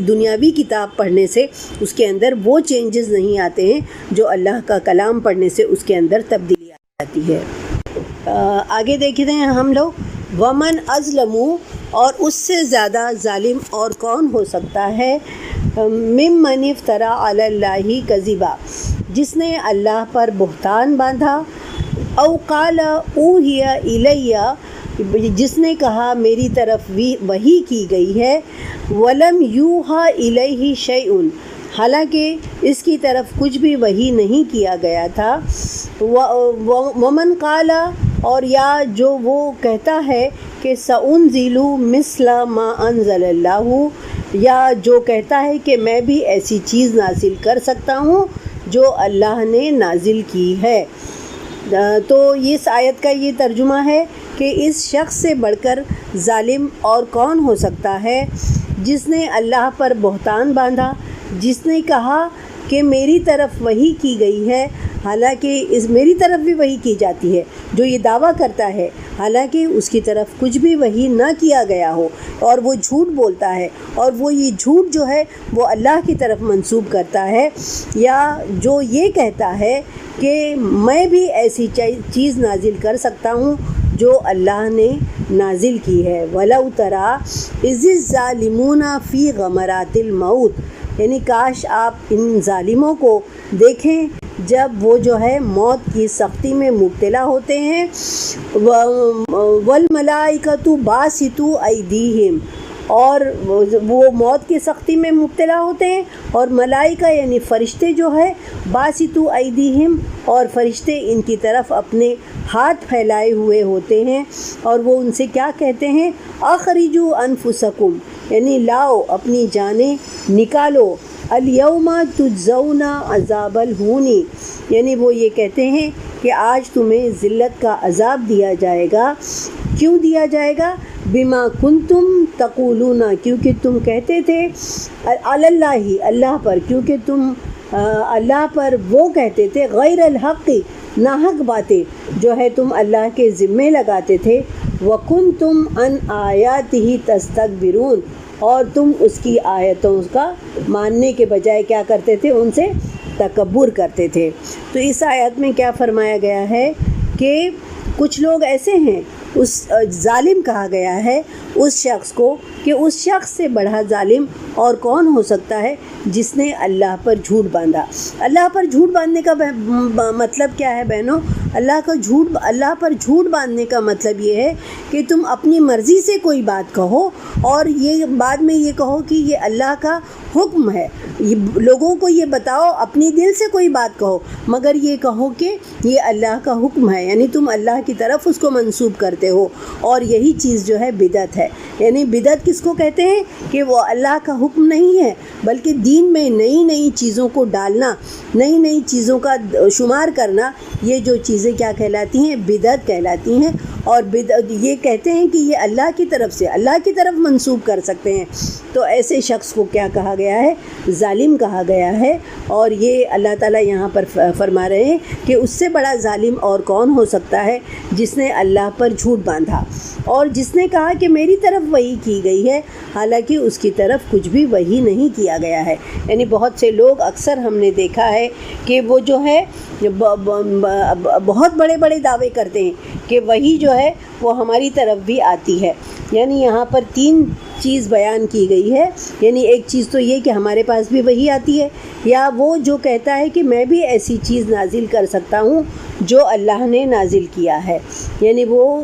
S2: دنیاوی کتاب پڑھنے سے اس کے اندر وہ چینجز نہیں آتے ہیں جو اللہ کا کلام پڑھنے سے اس کے اندر تبدیلی آ جاتی ہے۔ آگے دیکھتے ہیں ہم لوگ، ومن ازلم، اور اس سے زیادہ ظالم اور کون ہو سکتا ہے، ممن افترا علی اللہ کذبا، جس نے اللہ پر بہتان باندھا، او قال اوحی الی، جس نے کہا میری طرف وحی کی گئی ہے، ولم یوحا الیہ شیء، حالانکہ اس کی طرف کچھ بھی وحی نہیں کیا گیا تھا، ومن قال، اور یا جو وہ کہتا ہے کہ سأنزل مثل ما انزل اللہ، یا جو کہتا ہے کہ میں بھی ایسی چیز نازل کر سکتا ہوں جو اللہ نے نازل کی ہے۔ تو اس آیت کا یہ ترجمہ ہے کہ اس شخص سے بڑھ کر ظالم اور کون ہو سکتا ہے، جس نے اللہ پر بہتان باندھا، جس نے کہا کہ میری طرف وحی کی گئی ہے، حالانکہ میری طرف بھی وحی کی جاتی ہے، جو یہ دعویٰ کرتا ہے حالانکہ اس کی طرف کچھ بھی وحی نہ کیا گیا ہو، اور وہ جھوٹ بولتا ہے، اور وہ یہ جھوٹ جو ہے وہ اللہ کی طرف منسوب کرتا ہے، یا جو یہ کہتا ہے کہ میں بھی ایسی چیز نازل کر سکتا ہوں جو اللہ نے نازل کی ہے۔ وَلَوْ تَرَىٰ إِذِ الظَّالِمُونَ فِي غَمَرَاتِ الْمَوْتِ، یعنی کاش آپ ان ظالموں کو دیکھیں جب وہ جو ہے موت کی سختی میں مبتلا ہوتے ہیں، وَالْمَلَائِكَةُ بَاسِطُو أَيْدِيهِمْ، اور وہ موت کی سختی میں مبتلا ہوتے ہیں، اور ملائکہ یعنی فرشتے جو ہے باسطو ایدیہم، اور فرشتے ان کی طرف اپنے ہاتھ پھیلائے ہوئے ہوتے ہیں، اور وہ ان سے کیا کہتے ہیں، اخرجوا انفسکم، یعنی لاؤ اپنی جانیں نکالو، الیوم تجزون عذاب الہون، یعنی وہ یہ کہتے ہیں کہ آج تمہیں ذلت کا عذاب دیا جائے گا۔ کیوں دیا جائے گا؟ بما کنتم تقولون، کیونکہ تم کہتے تھے، علی اللہ، اللہ پر، کیونکہ تم اللہ پر وہ کہتے تھے، غیر الحق، ناحق باتیں جو ہے تم اللہ کے ذمے لگاتے تھے، وکنتم عن آیاتہ تستکبرون، اور تم اس کی آیتوں کا ماننے کے بجائے کیا کرتے تھے، ان سے تکبر کرتے تھے۔ تو اس آیت میں کیا فرمایا گیا ہے کہ کچھ لوگ ایسے ہیں، اس ظالم کہا گیا ہے اس شخص کو کہ اس شخص سے بڑا ظالم اور کون ہو سکتا ہے جس نے اللہ پر جھوٹ باندھا۔ اللہ پر جھوٹ باندھنے کا مطلب کیا ہے بہنوں؟ اللہ پر جھوٹ باندھنے کا مطلب یہ ہے کہ تم اپنی مرضی سے کوئی بات کہو اور یہ بعد میں یہ کہو کہ یہ اللہ کا حکم ہے، لوگوں کو یہ بتاؤ، اپنی دل سے کوئی بات کہو مگر یہ کہو کہ یہ اللہ کا حکم ہے، یعنی تم اللہ کی طرف اس کو منسوب کرتے ہو، اور یہی چیز جو ہے بدعت ہے۔ یعنی بدعت کس کو کہتے ہیں کہ وہ اللہ کا حکم نہیں ہے بلکہ دین میں نئی نئی چیزوں کو ڈالنا، نئی نئی چیزوں کا شمار کرنا، یہ جو چیزیں کیا کہلاتی ہیں، بدعت کہلاتی ہیں۔ اور یہ کہتے ہیں کہ یہ اللہ کی طرف سے، اللہ کی طرف منسوب کر سکتے ہیں، تو ایسے شخص کو کیا کہا گیا ہے، ظالم کہا گیا ہے۔ اور یہ اللہ تعالیٰ یہاں پر فرما رہے ہیں کہ اس سے بڑا ظالم اور کون ہو سکتا ہے جس نے اللہ پر جھوٹ باندھا، اور جس نے کہا کہ میری طرف وحی کی گئی ہے، حالانکہ اس کی طرف کچھ بھی وحی نہیں کیا گیا ہے۔ یعنی بہت سے لوگ اکثر ہم نے دیکھا ہے کہ وہ جو ہے بہت بڑے بڑے دعوے کرتے ہیں کہ وحی جو ہے وہ ہماری طرف بھی آتی ہے۔ یعنی یہاں پر 3 چیز بیان کی گئی ہے، یعنی ایک چیز تو یہ کہ ہمارے پاس بھی وحی آتی ہے، یا وہ جو کہتا ہے کہ میں بھی ایسی چیز نازل کر سکتا ہوں جو اللہ نے نازل کیا ہے، یعنی وہ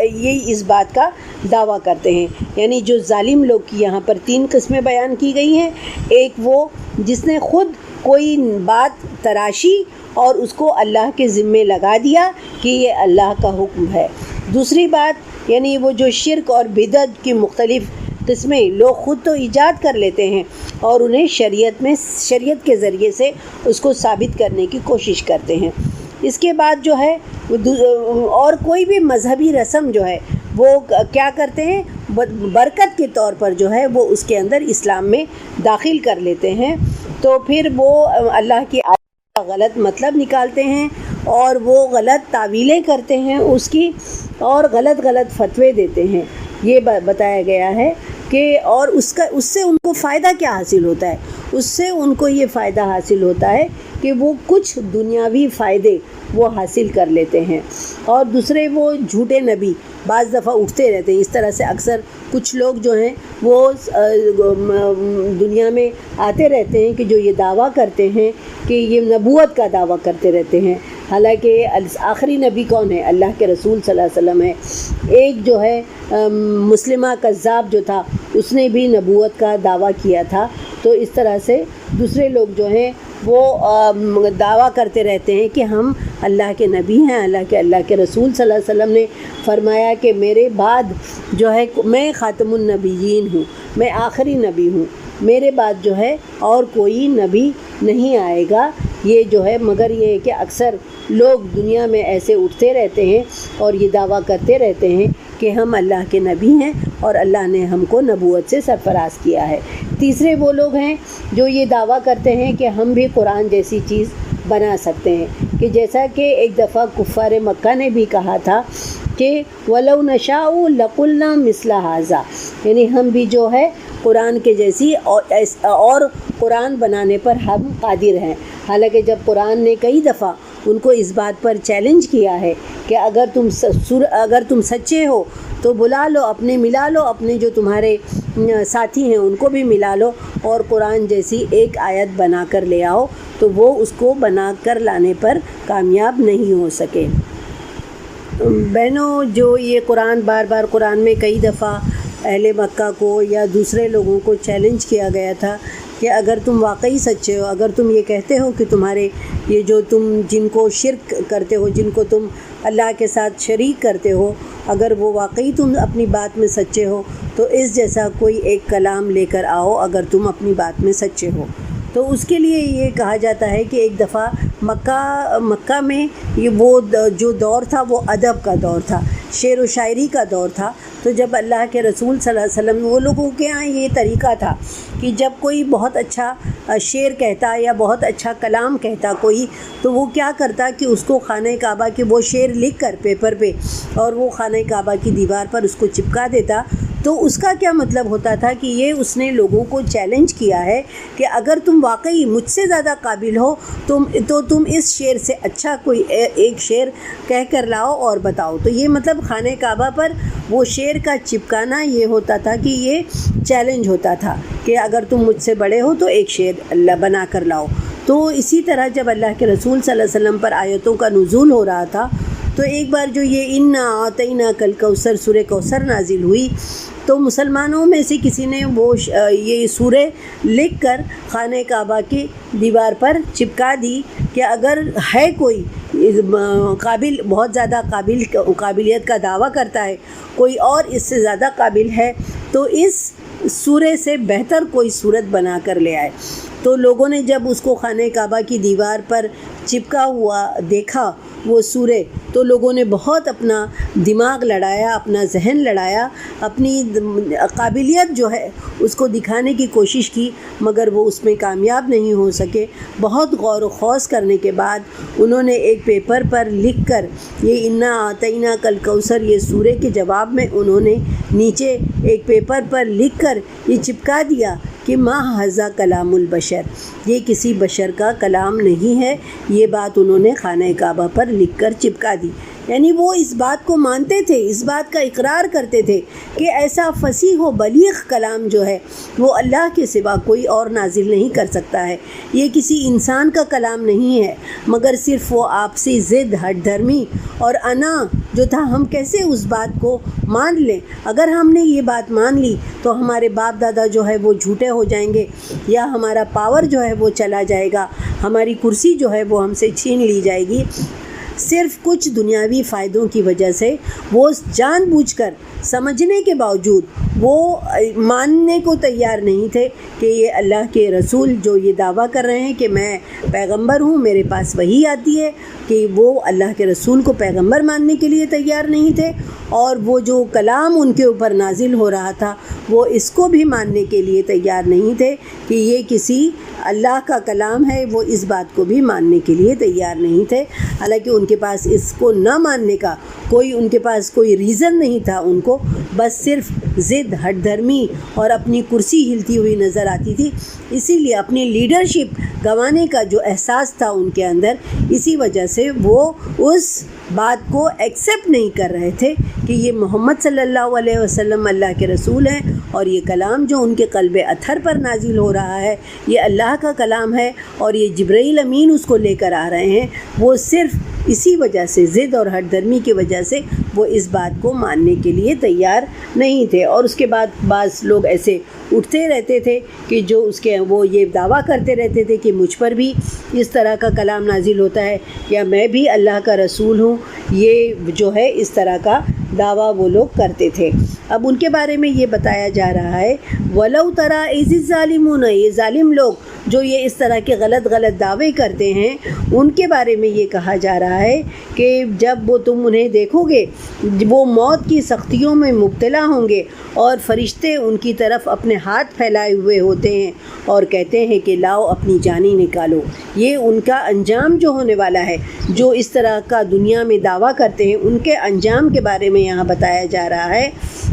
S2: یہی اس بات کا دعویٰ کرتے ہیں۔ یعنی جو ظالم لوگ کی یہاں پر 3 قسمیں بیان کی گئی ہیں، ایک وہ جس نے خود کوئی بات تراشی اور اس کو اللہ کے ذمے لگا دیا کہ یہ اللہ کا حکم ہے۔ دوسری بات یعنی وہ جو شرک اور بدعت کی مختلف قسمیں لوگ خود تو ایجاد کر لیتے ہیں اور انہیں شریعت کے ذریعے سے اس کو ثابت کرنے کی کوشش کرتے ہیں۔ اس کے بعد جو ہے اور کوئی بھی مذہبی رسم جو ہے وہ کیا کرتے ہیں، برکت کے طور پر جو ہے وہ اس کے اندر اسلام میں داخل کر لیتے ہیں، تو پھر وہ اللہ کی آیت کا غلط مطلب نکالتے ہیں اور وہ غلط تعویلیں کرتے ہیں اس کی، اور غلط فتوے دیتے ہیں۔ یہ بتایا گیا ہے کہ اور اس سے ان کو فائدہ کیا حاصل ہوتا ہے، اس سے ان کو یہ فائدہ حاصل ہوتا ہے کہ وہ کچھ دنیاوی فائدے وہ حاصل کر لیتے ہیں، اور دوسرے وہ جھوٹے نبی بعض دفعہ اٹھتے رہتے ہیں۔ اس طرح سے اکثر کچھ لوگ جو ہیں وہ دنیا میں آتے رہتے ہیں کہ جو یہ دعویٰ کرتے ہیں کہ یہ نبوت کا دعویٰ کرتے رہتے ہیں، حالانکہ آخری نبی کون ہے؟ اللہ کے رسول صلی اللہ علیہ وسلم ہے۔ ایک جو ہے مسلمہ کذاب جو تھا اس نے بھی نبوت کا دعویٰ کیا تھا۔ تو اس طرح سے دوسرے لوگ جو ہیں وہ دعویٰ کرتے رہتے ہیں کہ ہم اللہ کے نبی ہیں، اللہ کے رسول صلی اللہ علیہ وسلم نے فرمایا کہ میرے بعد جو ہے میں خاتم النبیین ہوں، میں آخری نبی ہوں، میرے بعد جو ہے اور کوئی نبی نہیں آئے گا۔ یہ جو ہے مگر یہ ہے کہ اکثر لوگ دنیا میں ایسے اٹھتے رہتے ہیں اور یہ دعویٰ کرتے رہتے ہیں کہ ہم اللہ کے نبی ہیں اور اللہ نے ہم کو نبوت سے سرفراز کیا ہے۔ تیسرے وہ لوگ ہیں جو یہ دعویٰ کرتے ہیں کہ ہم بھی قرآن جیسی چیز بنا سکتے ہیں، کہ جیسا کہ ایک دفعہ کفار مکہ نے بھی کہا تھا کہ وَلَوْ نَشَاءُ لَقُلْنَا مِثْلَ هَذَا، یعنی ہم بھی جو ہے قرآن کے جیسی اور قرآن بنانے پر ہم قادر ہیں۔ حالانکہ جب قرآن نے کئی دفعہ ان کو اس بات پر چیلنج کیا ہے کہ اگر تم سچے ہو تو ملا لو اپنے جو تمہارے ساتھی ہیں ان کو بھی ملا لو اور قرآن جیسی ایک آیت بنا کر لے آؤ، تو وہ اس کو بنا کر لانے پر کامیاب نہیں ہو سکے۔ بہنوں، جو یہ قرآن بار بار قرآن میں کئی دفعہ اہل مکہ کو یا دوسرے لوگوں کو چیلنج کیا گیا تھا کہ اگر تم واقعی سچے ہو، اگر تم یہ کہتے ہو کہ تمہارے یہ جو تم جن کو شرک کرتے ہو، جن کو تم اللہ کے ساتھ شریک کرتے ہو، اگر وہ واقعی تم اپنی بات میں سچے ہو تو اس جیسا کوئی ایک کلام لے کر آؤ اگر تم اپنی بات میں سچے ہو۔ تو اس کے لیے یہ کہا جاتا ہے کہ ایک دفعہ مکہ میں یہ وہ جو دور تھا وہ ادب کا دور تھا، شعر و شاعری کا دور تھا۔ تو جب اللہ کے رسول صلی اللہ علیہ وسلم، وہ لوگوں کے ہاں یہ طریقہ تھا کہ جب کوئی بہت اچھا شعر کہتا یا بہت اچھا کلام کہتا کوئی، تو وہ کیا کرتا کہ اس کو خانہ کعبہ کے وہ شعر لکھ کر پیپر پہ اور وہ خانہ کعبہ کی دیوار پر اس کو چپکا دیتا۔ تو اس کا کیا مطلب ہوتا تھا کہ یہ اس نے لوگوں کو چیلنج کیا ہے کہ اگر تم واقعی مجھ سے زیادہ قابل ہو تو تم اس شعر سے اچھا کوئی ایک شعر کہہ کر لاؤ اور بتاؤ۔ تو یہ مطلب خانہ کعبہ پر وہ شعر کا چپکانا یہ ہوتا تھا کہ یہ چیلنج ہوتا تھا کہ اگر تم مجھ سے بڑے ہو تو ایک شعر اللہ بنا کر لاؤ۔ تو اسی طرح جب اللہ کے رسول صلی اللہ علیہ وسلم پر آیتوں کا نزول ہو رہا تھا تو ایک بار جو یہ انا اعطیناک الکوثر سورہ کوثر نازل ہوئی تو مسلمانوں میں سے کسی نے وہ یہ سورہ لکھ کر خانہ کعبہ کی دیوار پر چپکا دی کہ اگر ہے کوئی قابل، بہت زیادہ قابلیت کا دعویٰ کرتا ہے، کوئی اور اس سے زیادہ قابل ہے تو اس سورہ سے بہتر کوئی صورت بنا کر لے آئے۔ تو لوگوں نے جب اس کو خانہ کعبہ کی دیوار پر چپکا ہوا دیکھا وہ سورہ، تو لوگوں نے بہت اپنا دماغ لڑایا، اپنا ذہن لڑایا، اپنی قابلیت جو ہے اس کو دکھانے کی کوشش کی، مگر وہ اس میں کامیاب نہیں ہو سکے۔ بہت غور و خوض کرنے کے بعد انہوں نے ایک پیپر پر لکھ کر یہ انا اعطیناک الکوثر یہ سورہ کے جواب میں انہوں نے نیچے ایک پیپر پر لکھ کر یہ چپکا دیا کہ ما ھذا کلام البشر، یہ کسی بشر کا کلام نہیں ہے۔ یہ بات انہوں نے خانہ کعبہ پر لکھ کر چپکا دی۔ یعنی وہ اس بات کو مانتے تھے، اس بات کا اقرار کرتے تھے کہ ایسا فصیح و بلیغ کلام جو ہے وہ اللہ کے سوا کوئی اور نازل نہیں کر سکتا ہے، یہ کسی انسان کا کلام نہیں ہے، مگر صرف وہ آپسی ضد، ہٹ دھرمی اور انا جو تھا، ہم کیسے اس بات کو مان لیں؟ اگر ہم نے یہ بات مان لی تو ہمارے باپ دادا جو ہے وہ جھوٹے ہو جائیں گے، یا ہمارا پاور جو ہے وہ چلا جائے گا، ہماری کرسی جو ہے وہ ہم سے چھین لی جائے گی۔ صرف کچھ دنیاوی فائدوں کی وجہ سے وہ جان بوجھ کر سمجھنے کے باوجود وہ ماننے کو تیار نہیں تھے کہ یہ اللہ کے رسول جو یہ دعویٰ کر رہے ہیں کہ میں پیغمبر ہوں، میرے پاس وحی آتی ہے، کہ وہ اللہ کے رسول کو پیغمبر ماننے کے لیے تیار نہیں تھے، اور وہ جو کلام ان کے اوپر نازل ہو رہا تھا وہ اس کو بھی ماننے کے لیے تیار نہیں تھے کہ یہ کسی اللہ کا کلام ہے، وہ اس بات کو بھی ماننے کے لیے تیار نہیں تھے۔ حالانکہ ان کے پاس اس کو نہ ماننے کا ان کے پاس کوئی ریزن نہیں تھا، ان کو بس صرف ضد، ہٹ دھرمی اور اپنی کرسی ہلتی ہوئی نظر آتی تھی۔ اسی لیے اپنی لیڈرشپ گنوانے کا جو احساس تھا ان کے اندر، اسی وجہ سے وہ اس بات کو ایکسیپٹ نہیں کر رہے تھے کہ یہ محمد صلی اللہ علیہ وسلم اللہ کے رسول ہیں، اور یہ کلام جو ان کے قلب اطہر پر نازل ہو رہا ہے یہ اللہ کا کلام ہے، اور یہ جبرائیل امین اس کو لے کر آ رہے ہیں۔ وہ صرف اسی وجہ سے، ضد اور ہٹ دھرمی کی وجہ سے وہ اس بات کو ماننے کے لیے تیار نہیں تھے۔ اور اس کے بعد بعض لوگ ایسے اٹھتے رہتے تھے کہ جو اس کے وہ یہ دعویٰ کرتے رہتے تھے کہ مجھ پر بھی اس طرح کا کلام نازل ہوتا ہے، یا میں بھی اللہ کا رسول ہوں، یہ جو ہے اس طرح کا دعویٰ وہ لوگ کرتے تھے۔ اب ان کے بارے میں یہ بتایا جا رہا ہے وَلَوْ تَرَىٰ إِذِ الظَّالِمُونَ، یہ ظالم لوگ جو یہ اس طرح کے غلط دعوے کرتے ہیں، ان کے بارے میں یہ کہا جا رہا ہے کہ جب وہ تم انہیں دیکھو گے وہ موت کی سختیوں میں مبتلا ہوں گے، اور فرشتے ان کی طرف اپنے ہاتھ پھیلائے ہوئے ہوتے ہیں اور کہتے ہیں کہ لاؤ اپنی جانیں نکالو۔ یہ ان کا انجام جو ہونے والا ہے، جو اس طرح کا دنیا میں دعویٰ کرتے ہیں، ان کے انجام کے بارے میں یہاں بتایا جا رہا ہے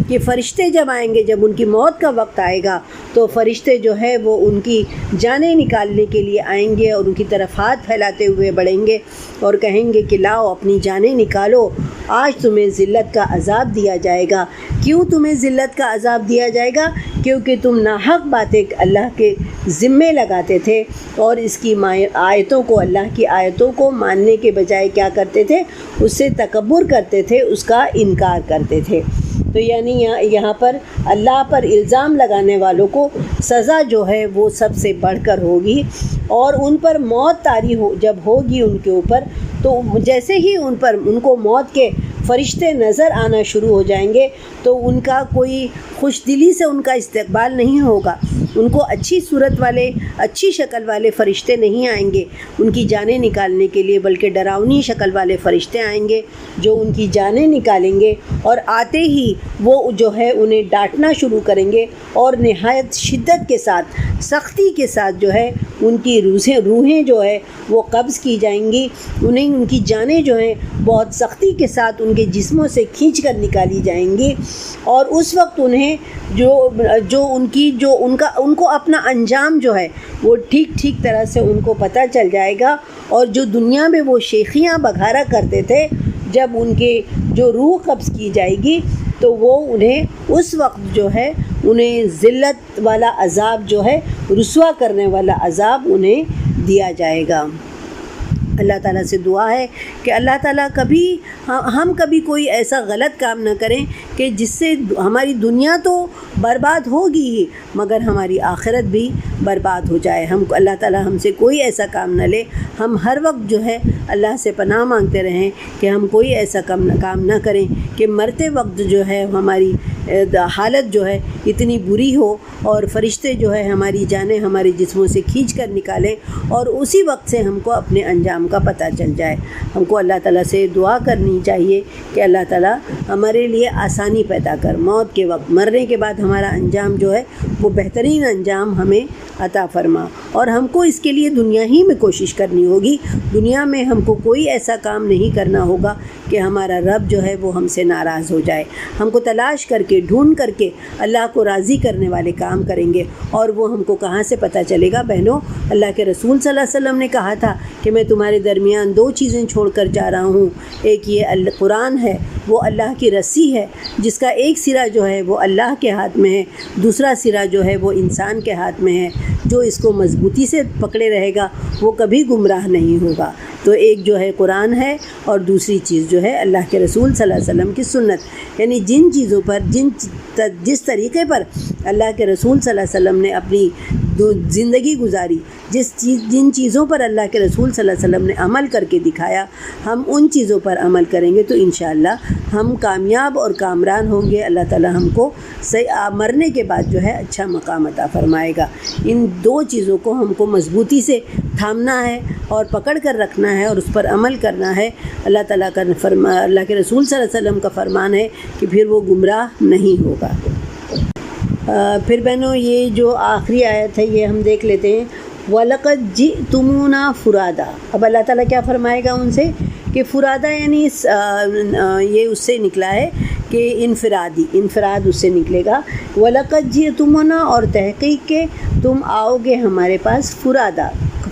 S2: کہ فرشتے جب آئیں گے، جب ان کی موت کا وقت آئے گا تو فرشتے جو ہے وہ ان کی جانیں نکالنے کے لیے آئیں گے، اور ان کی طرف ہاتھ پھیلاتے ہوئے بڑھیں گے اور کہیں گے کہ لاؤ اپنی جانیں نکالو، آج تمہیں ذلت کا عذاب دیا جائے گا۔ کیوں تمہیں ذلت کا عذاب دیا جائے گا؟ کیونکہ تم ناحق باتیں اللہ کے ذمے لگاتے تھے، اور اس کی آیتوں کو، اللہ کی آیتوں کو ماننے کے بجائے کیا کرتے تھے؟ اس سے تکبر کرتے تھے، اس کا انکار کرتے تھے۔ تو یعنی یہاں پر اللہ پر الزام لگانے والوں کو سزا جو ہے وہ سب سے بڑھ کر ہوگی، اور ان پر موت طاری جب ہوگی ان کے اوپر، تو جیسے ہی ان کو موت کے فرشتے نظر آنا شروع ہو جائیں گے تو ان کا کوئی خوش دلی سے ان کا استقبال نہیں ہوگا، ان کو اچھی صورت والے، اچھی شکل والے فرشتے نہیں آئیں گے ان کی جانیں نکالنے کے لیے، بلکہ ڈراؤنی شکل والے فرشتے آئیں گے جو ان کی جانیں نکالیں گے، اور آتے ہی وہ جو ہے انہیں ڈانٹنا شروع کریں گے، اور نہایت شدت کے ساتھ، سختی کے ساتھ جو ہے ان کی روحیں جو ہے وہ قبض کی جائیں گی، ان کی جانیں جو ہیں بہت سختی کے ساتھ ان کے جسموں سے کھینچ کر نکالی جائیں گی، اور اس وقت انہیں ان کو اپنا انجام جو ہے وہ ٹھیک طرح سے ان کو پتہ چل جائے گا، اور جو دنیا میں وہ شیخیاں بگھارا کرتے تھے، جب ان کے جو روح قبض کی جائے گی تو وہ انہیں اس وقت جو ہے انہیں ذلت والا عذاب جو ہے، رسوا کرنے والا عذاب انہیں دیا جائے گا۔ اللہ تعالیٰ سے دعا ہے کہ اللہ تعالیٰ ہم کبھی کوئی ایسا غلط کام نہ کریں کہ جس سے ہماری دنیا تو برباد ہوگی ہی مگر ہماری آخرت بھی برباد ہو جائے۔ اللہ تعالیٰ ہم سے کوئی ایسا کام نہ لے، ہم ہر وقت جو ہے اللہ سے پناہ مانگتے رہیں کہ ہم کوئی ایسا کام نہ کریں کہ مرتے وقت جو ہے ہماری حالت جو ہے اتنی بری ہو، اور فرشتے جو ہے ہماری جانیں ہمارے جسموں سے کھینچ کر نکالیں، اور اسی وقت سے ہم کو اپنے انجام کا پتہ چل جائے۔ ہم کو اللہ تعالیٰ سے دعا کرنی چاہیے کہ اللہ تعالیٰ ہمارے لیے آسانی پیدا کر، موت کے وقت، مرنے کے بعد ہمارا انجام جو ہے وہ بہترین انجام ہمیں عطا فرما، اور ہم کو اس کے لیے دنیا ہی میں کوشش کرنی ہوگی۔ دنیا میں ہم کو کوئی ایسا کام نہیں کرنا ہوگا کہ ہمارا رب جو ہے وہ ہم سے ناراض ہو جائے۔ ہم کو تلاش کر کے، ڈھونڈ کر کے اللہ کو راضی کرنے والے کام کریں گے، اور وہ ہم کو کہاں سے پتہ چلے گا؟ بہنوں، اللہ کے رسول صلی اللہ علیہ وسلم نے کہا تھا کہ میں تمہارے درمیان دو چیزیں چھوڑ کر جا رہا ہوں، ایک یہ قرآن ہے، وہ اللہ کی رسی ہے جس کا ایک سرا جو ہے وہ اللہ کے ہاتھ میں ہے، دوسرا سرا جو ہے وہ انسان کے ہاتھ میں ہے، جو اس کو مضبوطی سے پکڑے رہے گا وہ کبھی گمراہ نہیں ہوگا۔ تو ایک جو ہے قرآن ہے، اور دوسری چیز جو ہے اللہ کے رسول صلی اللہ علیہ وسلم کی سنت، یعنی جن چیزوں پر، جس طریقے پر اللہ کے رسول صلی اللہ علیہ وسلم نے اپنی زندگی گزاری، جن چیزوں پر اللہ کے رسول صلی اللہ علیہ وسلم نے عمل کر کے دکھایا، ہم ان چیزوں پر عمل کریں گے تو انشاءاللہ ہم کامیاب اور کامران ہوں گے۔ اللہ تعالیٰ ہم کو مرنے کے بعد جو ہے اچھا مقام عطا فرمائے گا۔ ان دو چیزوں کو ہم کو مضبوطی سے تھامنا ہے اور پکڑ کر رکھنا ہے اور اس پر عمل کرنا ہے۔ اللہ تعالیٰ کا اللہ کے رسول صلی اللہ علیہ وسلم کا فرمان ہے کہ پھر وہ گمراہ نہیں ہوگا۔ پھر بہنوں، یہ جو آخری آیت ہے یہ ہم دیکھ لیتے ہیں، وَلَقَدْ جِئْتُمُونَا فُرَادًا۔ اب اللہ تعالیٰ کیا فرمائے گا ان سے کہ فرادا یعنی یہ اس سے نکلا ہے کہ انفراد اس سے نکلے گا۔ وَلَقَدْ جِئْتُمُونَا، اور تحقیق کہ تم آؤ گے ہمارے پاس، فرادا،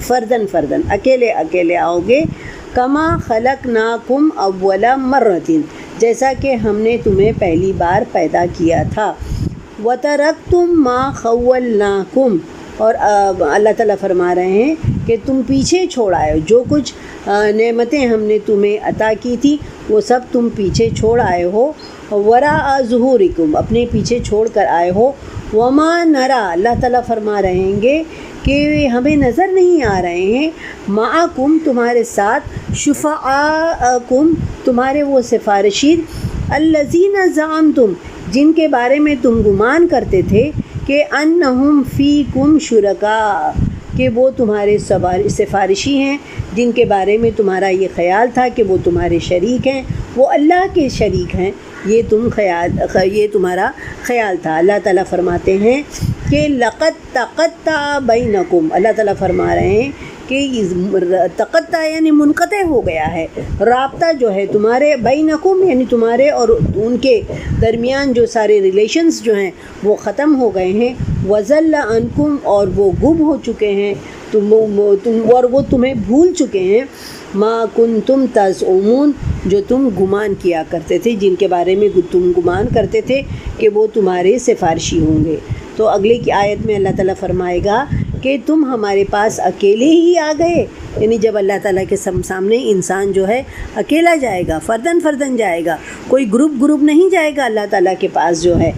S2: فردن، اکیلے آؤ گے، کما خلقناکم اول مرۃ، جیسا کہ ہم نے تمہیں پہلی بار پیدا کیا تھا۔ وَتَرَكْتُم مَا خَوَّلْنَاكُمْ، اور اللہ تعالیٰ فرما رہے ہیں کہ تم پیچھے چھوڑ آئے ہو، جو کچھ نعمتیں ہم نے تمہیں عطا کی تھی وہ سب تم پیچھے چھوڑ آئے ہو۔ وَرَاءَ ظُهُورِكُمْ، اپنے پیچھے چھوڑ کر آئے ہو۔ وَمَا نَرَىٰ، اللہ تعالیٰ فرما رہیں گے کہ ہمیں نظر نہیں آ رہے ہیں، مَعَكُمْ، تمہارے ساتھ، شُفَعَاءَكُمْ، تمہارے وہ سفارشی، الَّذِينَ زَعَمْتُمْ، جن کے بارے میں تم گمان کرتے تھے کہ انہم فیکم شرکاء، کہ وہ تمہارے سفارشی ہیں، جن کے بارے میں تمہارا یہ خیال تھا کہ وہ تمہارے شریک ہیں، وہ اللہ کے شریک ہیں، یہ تمہارا خیال تھا۔ اللہ تعالیٰ فرماتے ہیں کہ لقد تقطع بینکم، اللہ تعالیٰ فرما رہے ہیں کہ تقطع یعنی منقطع ہو گیا ہے، رابطہ جو ہے تمہارے، بینکم یعنی تمہارے اور ان کے درمیان جو سارے ریلیشنز جو ہیں وہ ختم ہو گئے ہیں۔ وَضَلَّ عَنْكُمْ، اور وہ گم ہو چکے ہیں، اور وہ تمہیں بھول چکے ہیں، مَا كُنْتُمْ تَزْعُمُونَ، جو تم گمان کیا کرتے تھے، جن کے بارے میں تم گمان کرتے تھے کہ وہ تمہارے سفارشی ہوں گے۔ تو اگلے کی آیت میں اللہ تعالیٰ فرمائے گا کہ تم ہمارے پاس اکیلے ہی آ گئے. یعنی جب اللہ تعالیٰ کے سامنے انسان جو ہے اکیلا جائے گا، فردن جائے گا، کوئی گروپ نہیں جائے گا اللہ تعالیٰ کے پاس جو ہے.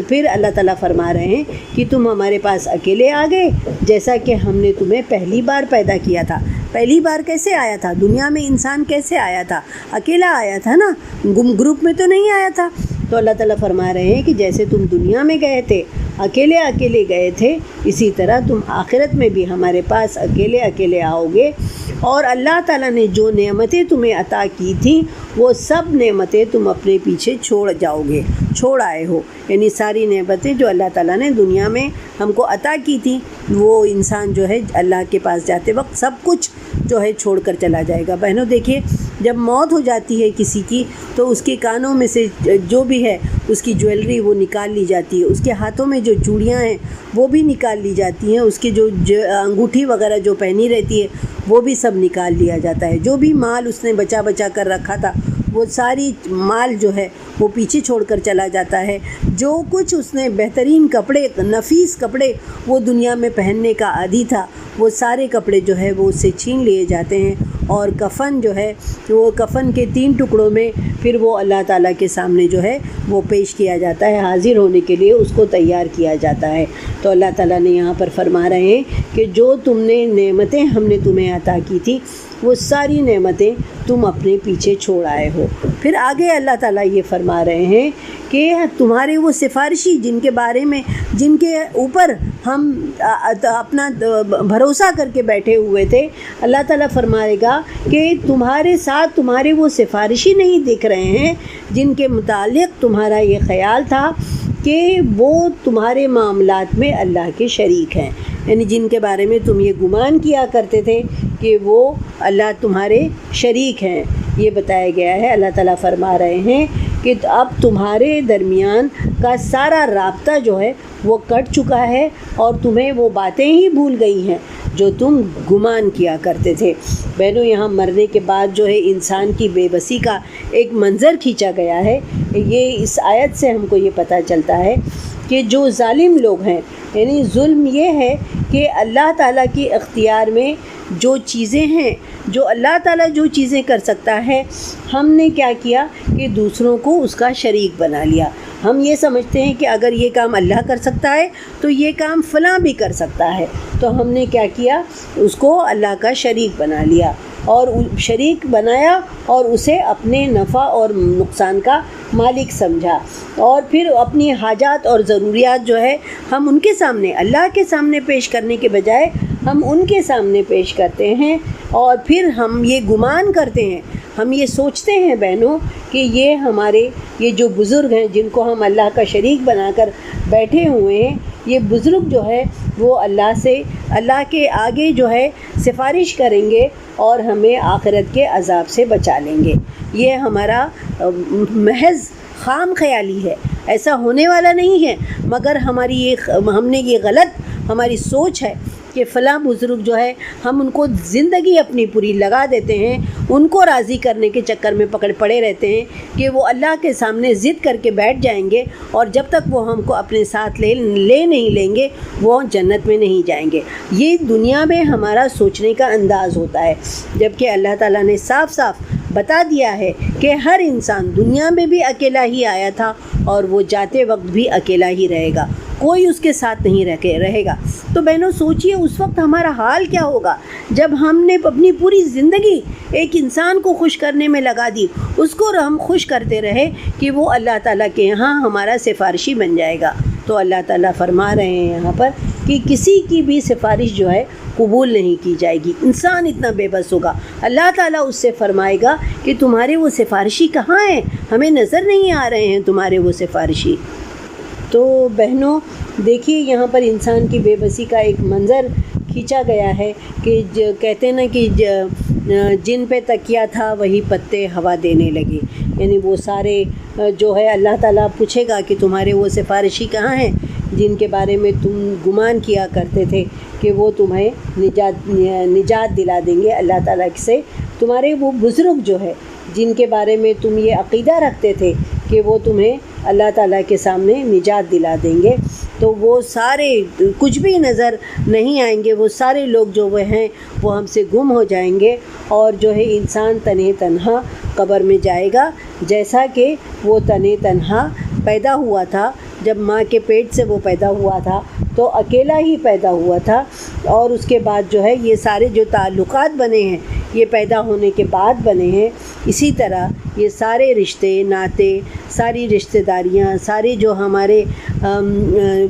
S2: پھر اللہ تعالیٰ فرما رہے ہیں کہ تم ہمارے پاس اکیلے آ گئے جیسا کہ ہم نے تمہیں پہلی بار پیدا کیا تھا. پہلی بار کیسے آیا تھا دنیا میں انسان؟ کیسے آیا تھا؟ اکیلا آیا تھا نا، گروپ میں تو نہیں آیا تھا. تو اللہ تعالیٰ فرما رہے ہیں کہ جیسے تم دنیا میں گئے تھے اکیلے گئے تھے، اسی طرح تم آخرت میں بھی ہمارے پاس اکیلے آؤ گے. اور اللہ تعالیٰ نے جو نعمتیں تمہیں عطا کی تھیں وہ سب نعمتیں تم اپنے پیچھے چھوڑ آئے ہو. یعنی ساری نعمتیں جو اللہ تعالیٰ نے دنیا میں ہم کو عطا کی تھیں وہ انسان جو ہے اللہ کے پاس جاتے وقت سب کچھ جو ہے چھوڑ کر چلا جائے گا. بہنوں دیکھیے، جب موت ہو جاتی ہے کسی کی تو اس کے کانوں میں سے جو بھی ہے اس کی جویلری وہ نکال لی جاتی ہے، اس کے ہاتھوں میں جو چوڑیاں ہیں وہ بھی نکال لی جاتی ہیں، اس کے جو انگوٹھی وغیرہ جو پہنی رہتی ہے وہ بھی سب نکال لیا جاتا ہے. جو بھی مال اس نے بچا کر رکھا تھا وہ ساری مال جو ہے وہ پیچھے چھوڑ کر چلا جاتا ہے. جو کچھ اس نے بہترین کپڑے، نفیس کپڑے وہ دنیا میں پہننے کا عادی تھا وہ سارے کپڑے جو ہے وہ اس سے چھین لیے جاتے ہیں. اور کفن جو ہے وہ کفن کے 3 ٹکڑوں میں پھر وہ اللہ تعالیٰ کے سامنے جو ہے وہ پیش کیا جاتا ہے، حاضر ہونے کے لیے اس کو تیار کیا جاتا ہے. تو اللہ تعالیٰ نے یہاں پر فرما رہے ہیں کہ جو تم نے نعمتیں ہم نے تمہیں عطا کی تھی وہ ساری نعمتیں تم اپنے پیچھے چھوڑ آئے ہو. پھر آگے اللہ تعالیٰ یہ فرما رہے ہیں کہ تمہارے وہ سفارشی جن کے اوپر ہم اپنا بھروسہ کر کے بیٹھے ہوئے تھے، اللہ تعالیٰ فرمائے گا کہ تمہارے ساتھ تمہارے وہ سفارشی نہیں دکھ رہے ہیں جن کے متعلق تمہارا یہ خیال تھا کہ وہ تمہارے معاملات میں اللہ کے شریک ہیں. یعنی جن کے بارے میں تم یہ گمان کیا کرتے تھے کہ وہ اللہ تمہارے شریک ہیں، یہ بتایا گیا ہے. اللہ تعالیٰ فرما رہے ہیں کہ اب تمہارے درمیان کا سارا رابطہ جو ہے وہ کٹ چکا ہے اور تمہیں وہ باتیں ہی بھول گئی ہیں جو تم گمان کیا کرتے تھے. بہنوں، یہاں مرنے کے بعد جو ہے انسان کی بے بسی کا ایک منظر کھینچا گیا ہے. یہ اس آیت سے ہم کو یہ پتہ چلتا ہے کہ جو ظالم لوگ ہیں، یعنی ظلم یہ ہے کہ اللہ تعالیٰ کی اختیار میں جو چیزیں ہیں، جو اللہ تعالیٰ جو چیزیں کر سکتا ہے، ہم نے کیا کیا کہ دوسروں کو اس کا شریک بنا لیا. ہم یہ سمجھتے ہیں کہ اگر یہ کام اللہ کر سکتا ہے تو یہ کام فلاں بھی کر سکتا ہے، تو ہم نے کیا کیا، اس کو اللہ کا شریک بنا لیا اور شریک بنایا اور اسے اپنے نفع اور نقصان کا مالک سمجھا. اور پھر اپنی حاجات اور ضروریات جو ہے ہم ان کے سامنے، اللہ کے سامنے پیش کرنے کے بجائے ہم ان کے سامنے پیش کرتے ہیں. اور پھر ہم یہ گمان کرتے ہیں، ہم یہ سوچتے ہیں بہنوں کہ یہ جو بزرگ ہیں جن کو ہم اللہ کا شریک بنا کر بیٹھے ہوئے ہیں، یہ بزرگ جو ہے وہ اللہ کے آگے جو ہے سفارش کریں گے اور ہمیں آخرت کے عذاب سے بچا لیں گے. یہ ہمارا محض خام خیالی ہے، ایسا ہونے والا نہیں ہے، مگر ہم نے یہ غلط ہماری سوچ ہے کہ فلاں بزرگ جو ہے ہم ان کو زندگی اپنی پوری لگا دیتے ہیں، ان کو راضی کرنے کے چکر میں پڑے رہتے ہیں کہ وہ اللہ کے سامنے ضد کر کے بیٹھ جائیں گے اور جب تک وہ ہم کو اپنے ساتھ لے نہیں لیں گے وہ جنت میں نہیں جائیں گے. یہ دنیا میں ہمارا سوچنے کا انداز ہوتا ہے، جبکہ اللہ تعالیٰ نے صاف بتا دیا ہے کہ ہر انسان دنیا میں بھی اکیلا ہی آیا تھا اور وہ جاتے وقت بھی اکیلا ہی رہے گا، کوئی اس کے ساتھ نہیں رہے گا. تو بہنوں سوچئے اس وقت ہمارا حال کیا ہوگا جب ہم نے اپنی پوری زندگی ایک انسان کو خوش کرنے میں لگا دی، اس کو ہم خوش کرتے رہے کہ وہ اللہ تعالیٰ کے یہاں ہمارا سفارشی بن جائے گا. تو اللہ تعالیٰ فرما رہے ہیں یہاں پر کہ کسی کی بھی سفارش جو ہے قبول نہیں کی جائے گی. انسان اتنا بے بس ہوگا، اللہ تعالیٰ اس سے فرمائے گا کہ تمہارے وہ سفارشی کہاں ہیں، ہمیں نظر نہیں آ رہے ہیں تمہارے وہ سفارشی. تو بہنوں دیکھیے یہاں پر انسان کی بے بسی کا ایک منظر کھینچا گیا ہے کہ کہتے ہیں نا کہ جن پہ تکیہ تھا وہی پتے ہوا دینے لگے. یعنی وہ سارے جو ہے اللہ تعالیٰ پوچھے گا کہ تمہارے وہ سفارشی کہاں ہیں جن کے بارے میں تم گمان کیا کرتے تھے کہ وہ تمہیں نجات دلا دیں گے اللہ تعالیٰ سے. تمہارے وہ بزرگ جو ہے جن کے بارے میں تم یہ عقیدہ رکھتے تھے کہ وہ تمہیں اللہ تعالیٰ کے سامنے نجات دلا دیں گے، تو وہ سارے کچھ بھی نظر نہیں آئیں گے، وہ سارے لوگ جو وہ ہیں وہ ہم سے گم ہو جائیں گے، اور جو ہے انسان تنہا تنہا قبر میں جائے گا، جیسا کہ وہ تنہا تنہا پیدا ہوا تھا۔ جب ماں کے پیٹ سے وہ پیدا ہوا تھا تو اکیلا ہی پیدا ہوا تھا، اور اس کے بعد جو ہے یہ سارے جو تعلقات بنے ہیں یہ پیدا ہونے کے بعد بنے ہیں۔ اسی طرح یہ سارے رشتے ناتے، ساری رشتہ داریاں، سارے جو ہمارے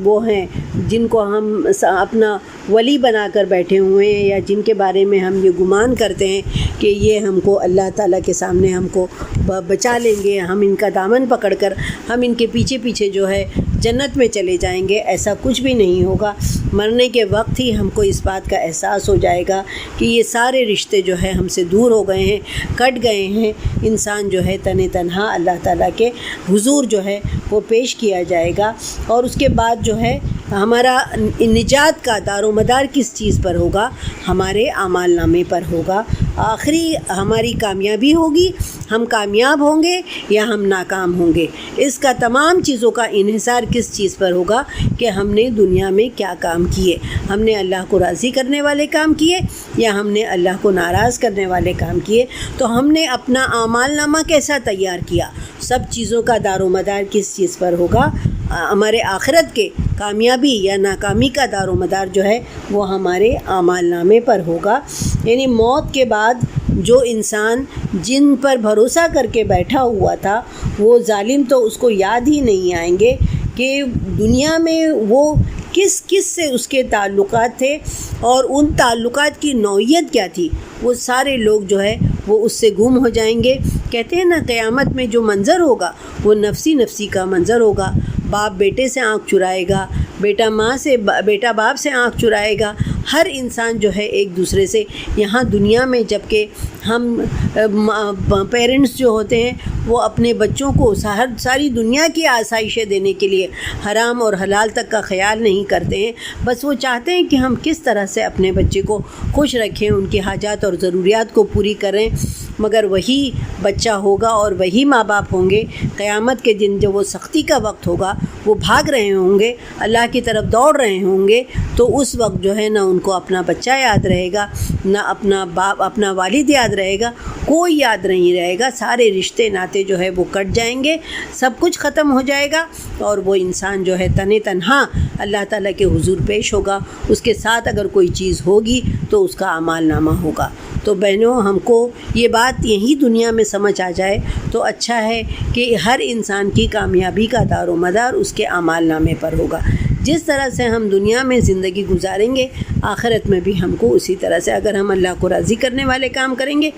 S2: وہ ہیں جن کو ہم اپنا ولی بنا کر بیٹھے ہوئے ہیں، یا جن کے بارے میں ہم یہ گمان کرتے ہیں کہ یہ ہم کو اللہ تعالیٰ کے سامنے ہم کو بچا لیں گے، ہم ان کا دامن پکڑ کر ہم ان کے پیچھے پیچھے جو ہے جنت میں چلے جائیں گے، ایسا کچھ بھی نہیں ہوگا۔ مرنے کے وقت ہی ہم کو اس بات کا احساس ہو جائے گا کہ یہ سارے رشتے جو ہے ہم سے دور ہو گئے ہیں، کٹ گئے ہیں۔ انسان جو ہے تنہا اللہ تعالیٰ کے حضور جو ہے وہ پیش کیا جائے گا، اور اس کے بعد جو ہے ہمارا نجات کا دار و مدار کس چیز پر ہوگا؟ ہمارے اعمال نامے پر ہوگا۔ آخری ہماری کامیابی ہوگی، ہم کامیاب ہوں گے یا ہم ناکام ہوں گے، اس کا تمام چیزوں کا انحصار کس چیز پر ہوگا کہ ہم نے دنیا میں کیا کام کیے، ہم نے اللہ کو راضی کرنے والے کام کیے یا ہم نے اللہ کو ناراض کرنے والے کام کیے۔ تو ہم نے اپنا اعمال نامہ کیسا تیار کیا، سب چیزوں کا دار و مدار کس چیز پر ہوگا؟ ہمارے آخرت کے کامیابی یا ناکامی کا دار و مدار جو ہے وہ ہمارے اعمال نامے پر ہوگا۔ یعنی موت کے بعد جو انسان جن پر بھروسہ کر کے بیٹھا ہوا تھا وہ ظالم تو اس کو یاد ہی نہیں آئیں گے کہ دنیا میں وہ کس سے اس کے تعلقات تھے اور ان تعلقات کی نوعیت کیا تھی۔ وہ سارے لوگ جو ہے وہ اس سے گم ہو جائیں گے۔ کہتے ہیں نا قیامت میں جو منظر ہوگا وہ نفسی کا منظر ہوگا۔ باپ بیٹے سے آنکھ چرائے گا، بیٹا باپ سے آنکھ چرائے گا، ہر انسان جو ہے ایک دوسرے سے۔ یہاں دنیا میں جب کہ ہم پیرنٹس جو ہوتے ہیں وہ اپنے بچوں کو ساری دنیا کی آسائشیں دینے کے لیے حرام اور حلال تک کا خیال نہیں کرتے ہیں، بس وہ چاہتے ہیں کہ ہم کس طرح سے اپنے بچے کو خوش رکھیں، ان کی حاجات اور ضروریات کو پوری کریں۔ مگر وہی بچہ ہوگا اور وہی ماں باپ ہوں گے قیامت کے دن جب وہ سختی کا وقت ہوگا، وہ بھاگ رہے ہوں گے، اللہ کی طرف دوڑ رہے ہوں گے، تو اس وقت جو ہے نہ ان کو اپنا بچہ یاد رہے گا، نہ اپنا باپ اپنا والد یاد رہے گا، کوئی یاد نہیں رہے گا۔ سارے رشتے ناتے جو ہے وہ کٹ جائیں گے، سب کچھ ختم ہو جائے گا، اور وہ انسان جو ہے تنہا اللہ تعالیٰ کے حضور پیش ہوگا۔ اس کے ساتھ اگر کوئی چیز ہوگی تو اس کا اعمال نامہ ہوگا۔ تو بہنوں، ہم کو یہ بات یہی دنیا میں سمجھ آ جائے تو اچھا ہے کہ ہر انسان کی کامیابی کا دار و مدار اس کے اعمال نامے پر ہوگا۔ جس طرح سے ہم دنیا میں زندگی گزاریں گے، آخرت میں بھی ہم کو اسی طرح سے، اگر ہم اللہ کو راضی کرنے والے کام کریں گے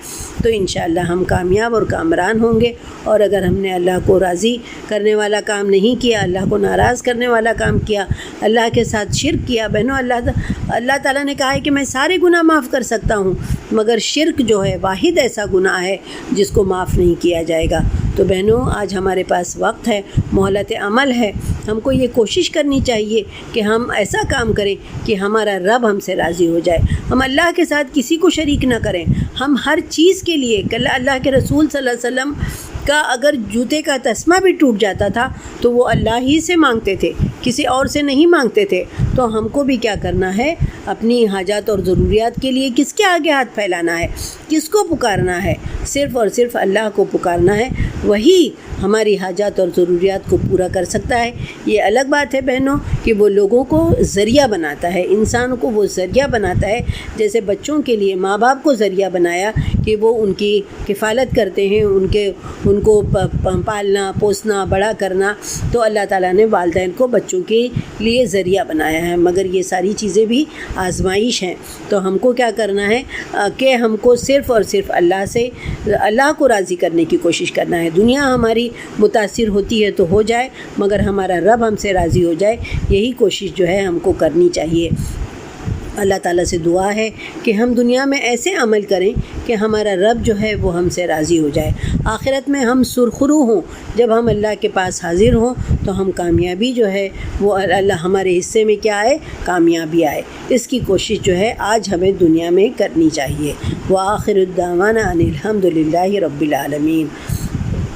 S2: تو انشاءاللہ ہم کامیاب اور کامران ہوں گے، اور اگر ہم نے اللہ کو راضی کرنے والا کام نہیں کیا، اللہ کو ناراض کرنے والا کام کیا، اللہ کے ساتھ شرک کیا، بہنوں اللہ تعالیٰ نے کہا ہے کہ میں سارے گناہ معاف کر سکتا ہوں، مگر شرک جو ہے واحد ایسا گناہ ہے جس کو معاف نہیں کیا جائے گا۔ تو بہنوں، آج ہمارے پاس وقت ہے، مہلت عمل ہے، ہم کو یہ کوشش کرنی چاہیے کہ ہم ایسا کام کریں کہ ہمارا رب ہم سے راضی ہو جائے، ہم اللہ کے ساتھ کسی کو شریک نہ کریں، ہم ہر چیز کے لیے اللہ کے رسول صلی اللہ علیہ وسلم کا اگر جوتے کا تسمہ بھی ٹوٹ جاتا تھا تو وہ اللہ ہی سے مانگتے تھے، کسی اور سے نہیں مانگتے تھے۔ تو ہم کو بھی کیا کرنا ہے، اپنی حاجات اور ضروریات کے لیے کس کے آگے ہاتھ پھیلانا ہے، کس کو پکارنا ہے؟ صرف اور صرف اللہ کو پکارنا ہے، وہی ہماری حاجات اور ضروریات کو پورا کر سکتا ہے۔ یہ الگ بات ہے بہنوں کہ وہ لوگوں کو ذریعہ بناتا ہے، انسان کو وہ ذریعہ بناتا ہے، جیسے بچوں کے لیے ماں باپ کو ذریعہ بنایا کہ وہ ان کی کفالت کرتے ہیں، ان کو پالنا پوسنا بڑا کرنا، تو اللہ تعالیٰ نے والدین کو بچوں کے لیے ذریعہ بنایا ہے۔ مگر یہ ساری چیزیں بھی آزمائش ہیں، تو ہم کو کیا کرنا ہے کہ ہم کو صرف اور صرف اللہ کو راضی کرنے کی کوشش کرنا ہے۔ دنیا ہماری متاثر ہوتی ہے تو ہو جائے، مگر ہمارا رب ہم سے راضی ہو جائے، یہی کوشش جو ہے ہم کو کرنی چاہیے۔ اللہ تعالیٰ سے دعا ہے کہ ہم دنیا میں ایسے عمل کریں کہ ہمارا رب جو ہے وہ ہم سے راضی ہو جائے، آخرت میں ہم سرخرو ہوں، جب ہم اللہ کے پاس حاضر ہوں تو ہم کامیابی جو ہے وہ اللہ ہمارے حصے میں کیا آئے، کامیابی آئے، اس کی کوشش جو ہے آج ہمیں دنیا میں کرنی چاہیے۔ وآخر الدعوانا ان الحمد للہ رب العالمین۔